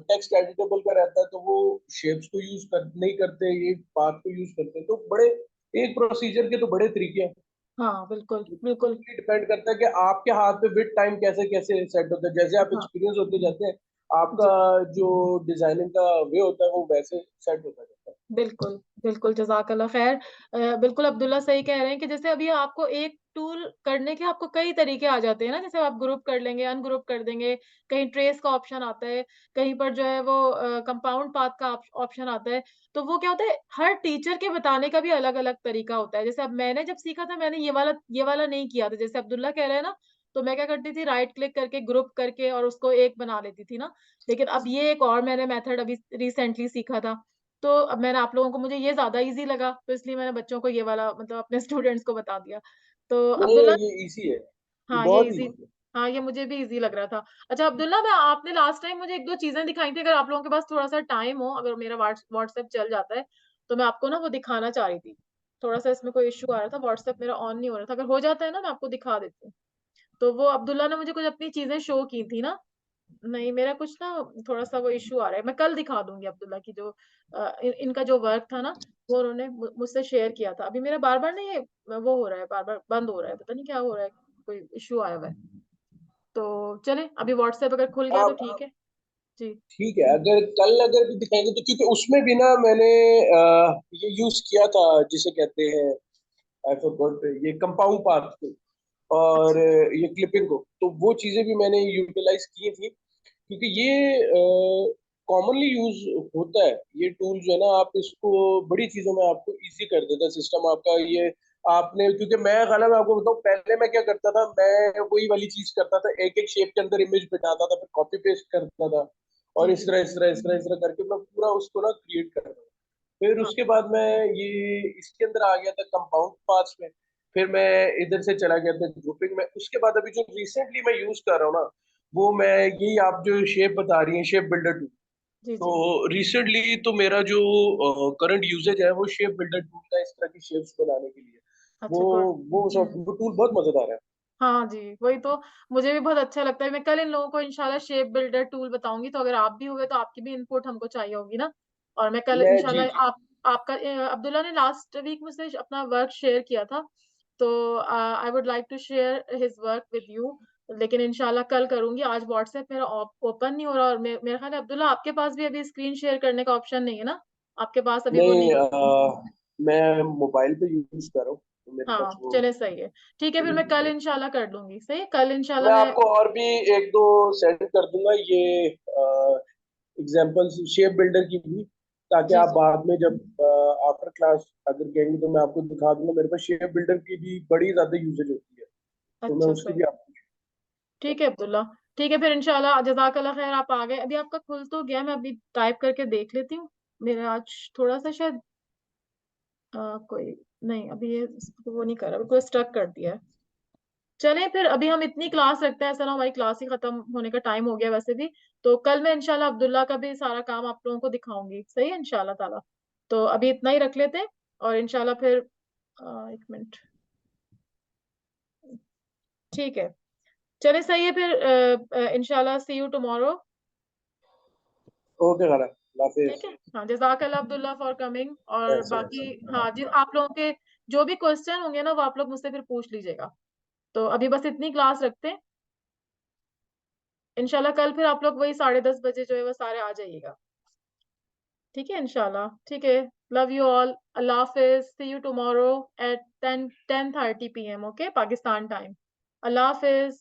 S5: टेक्स्ट एडिटेबल का रहता है तो वो शेप्स को यूज कर नहीं करते, ये पाथ को यूज करते हैं, तो बड़े एक प्रोसीजर के तो बड़े तरीके हैं।
S1: हाँ बिल्कुल बिल्कुल।
S5: टोटली डिपेंड करता है कि आपके हाथ पे विद टाइम कैसे कैसे सेट होता है, जैसे आप
S1: हाँ
S5: एक्सपीरियंस होते जाते हैं आपका
S1: जी
S5: जो डिजाइनिंग का वे होता है वो वैसे सेट होता जाता है।
S1: बिल्कुल, बिल्कुल, जज़ाकल्लाह ख़ैर। बिल्कुल अब्दुल्ला सही कह रहे हैं कि जैसे अभी आपको एक टूल करने के आपको कई तरीके आ जाते हैं ना, जैसे आप ग्रुप कर लेंगे, अनग्रुप कर देंगे, कहीं ट्रेस का ऑप्शन आता है, कहीं पर जो है वो कंपाउंड पाथ का ऑप्शन आता है। तो वो क्या होता है, हर टीचर के बताने का भी अलग-अलग तरीका होता है। जैसे अब मैंने जब सीखा था, मैंने ये वाला नहीं किया था। जैसे अब्दुल्ला कह रहे हैं ना, तो मैं क्या करती थी, राइट क्लिक करके ग्रुप करके और उसको एक बना लेती थी ना। लेकिन अब ये एक और मैंने मेथड अभी रिसेंटली सीखा था। तो अब मैंने आप लोगों को मुझे ये ज़्यादा ईज़ी लगा, तो इसलिए मैंने बच्चों को ये वाला मतलब अपने स्टूडेंट्स को बता दिया। तो
S5: नहीं
S1: अब्दुल्ला
S5: ये इजी है, ये
S1: हाँ, ये
S5: बहुत
S1: ईज़ी
S5: इजी है।
S1: हाँ, ये मुझे भी ईज़ी लग रहा था। अच्छा अब्दुल्ला मैं आपने लास्ट टाइम मुझे 1-2 चीज़ें दिखाई थी, अगर आप लोगों के पास थोड़ा-सा टाइम हो, अगर मेरा व्हाट्सएप चल जाता है, तो मैं आपको ना वो दिखाना चाह रही थी। थोड़ा-सा इसमें कोई इश्यू आ रहा था, व्हाट्सएप मेरा ऑन नहीं हो रहा था। अगर हो जाता है ना, मैं आपको दिखा देती हूँ। तो वो अब्दुल्ला ने मुझे कुछ अपनी चीज़ें शो की थी ना, नहीं, मेरा कुछ ना थोड़ा-सा वो इश्यू आ रहा है। मैं कल दिखा दूँगी अब्दुल्ला की जो इनका जो वर्क था ना, वो उन्होंने मुझसे शेयर किया था। अभी मेरा बार-बार ना ये वो हो रहा है, बार-बार बंद हो रहा है, पता नहीं क्या हो रहा है, कोई इश्यू आया हुआ है। तो चलें, अभी व्हाट्सएप अगर खुल गया तो
S5: आप
S1: ठीक है। जी,
S5: ठीक है, अगर भी दिखाएंगे तो क्योंकि उसमें भी ना मैंने ये यूज किया था जिसे कहते हैं आई फॉरगॉट ये कंपाउंड पाथ को और
S1: अच्छा।
S5: ये क्लिपिंग को, तो वो चीजें भी मैंने यूटिलाइज की थी क्योंकि ये कॉमनली यूज होता है। ये टूल जो है ना आप इसको बड़ी चीजों में आपको इजी कर देता है सिस्टम आपका ये। आपने क्योंकि मैं गलत मैं आपको बताऊं पहले मैं क्या करता था, मैं वही वाली चीज करता था, एक एक शेप के अंदर इमेज बिठाता था फिर कॉपी पेस्ट करता था और
S1: जी,
S5: इस
S1: जी।
S5: तरह इस तरह इस तरह इस तरह करके मैं पूरा उसको ना क्रिएट कर रहा हूँ। फिर
S1: हाँ,
S5: उसके बाद मैं ये इसके अंदर आ गया था कंपाउंड पार्ट्स में, फिर मैं इधर से चला गया था ग्रुपिंग में। उसके बाद अभी जो रिसेंटली मैं यूज कर रहा हूँ ना वो मैं यही आप जो शेप बता रही हैं शेप बिल्डर टूल।
S1: जी,
S5: तो
S1: जी।
S5: रिसेंटली तो मेरा जो करंट यूजेज है वो शेप बिल्डर टूल का इस तरह की शेप्स बनाने के लिए। वो
S1: अच्छा गुड।
S5: वो
S1: हुँ।
S5: सब वो टूल बहुत मजेदार है।
S1: हाँ जी, वही तो मुझे भी बहुत अच्छा लगता है। मैं कल इन लोगों को इंशाल्लाह शेप बिल्डर टूल बताऊँगी, तो अगर आप भी हुए तो आपकी भी इनपुट हमको चाहिए होगी ना। और मैं कल
S5: मैं जी
S1: इंशाल्लाह
S5: जी
S1: आपका अब्दुल्ला ने लास्ट वीक मुझसे अपना वर्क शेयर किया था, तो I would like to share his work with you, लेकिन इंशाल्लाह कल करूँगी। आज व्हाट्सएप मेरा ओपन नहीं हो रहा और मेरा ख़्याल है अब्दुल्ला आपके पास भी अभी स्क्रीन शेयर करने का ऑप्शन नहीं है ना? आपके पास अभी वो
S5: नहीं
S1: नहीं है।
S5: मैं मोबाइल पे यूज कर रहा हूँ तो मेरे पास
S1: हाँ,
S5: वो
S1: चलें सही है। ठीक है, फिर मैं कल इंशाल्लाह कर लूँगी। सही है? कल इंशाल्लाह
S5: मैं
S1: मैं
S5: आपको और भी एक दो सेंड कर दूंगा ये एग्जांपल्स शेप बिल्डर की भी, ताकि
S1: जी,
S5: आप
S1: जी।
S5: बाद में जब आफ्टर क्लास अगर कहेंगे तो मैं आपको दिखा दूंगा। मेरे पास शेप बिल्डर की भी बड़ी ज्यादा यूजेज होती है तो मैं
S1: अच्छा,
S5: उसकी
S1: सही।
S5: भी आपको
S1: ठीक है अब्दुल्ला। ठीक है फिर इंशाल्लाह जज़ाकल्लाह ख़ैर आप आ गए। अभी आपका खुल तो गया, मैं अभी टाइप करके देख लेती हूँ। मेरा आज थोड़ा-सा शायद कोई नहीं अभी ये वो नहीं कर रहा, बिल्कुल स्टक कर दिया है। चलें फिर अभी हम इतनी क्लास रखते हैं, ऐसा ना हो हमारी क्लास ही ख़त्म होने का टाइम हो गया वैसे भी। तो कल मैं इंशाल्लाह अब्दुल्ला का भी सारा काम आप लोगों को दिखाऊँगी। सही है इंशाल्लाह ताला। तो अभी इतना ही रख लेते हैं और इंशाल्लाह फिर 1 मिनट। ठीक है। चले सही है फिर इंशाल्लाह सी यू टुमारो।
S5: ओके खाला,
S1: ठीक है, हाँ, जज़ाकल्लाह अब्दुल्ला फॉर कमिंग। और बाकी हाँ जी, आप लोगों के जो भी क्वेश्चन होंगे ना वो आप लोग मुझसे फिर पूछ लीजिएगा। तो अभी बस इतनी क्लास रखते हैं, इंशाल्लाह कल फिर आप लोग वही 10:30 बजे जो है वो सारे आ जाइएगा। ठीक है इंशाल्लाह, ठीक है। लव यू ऑल, अल्लाह हाफिज, see you tomorrow at 10:30 PM, okay, Pakistan time. अल्लाह हाफिज।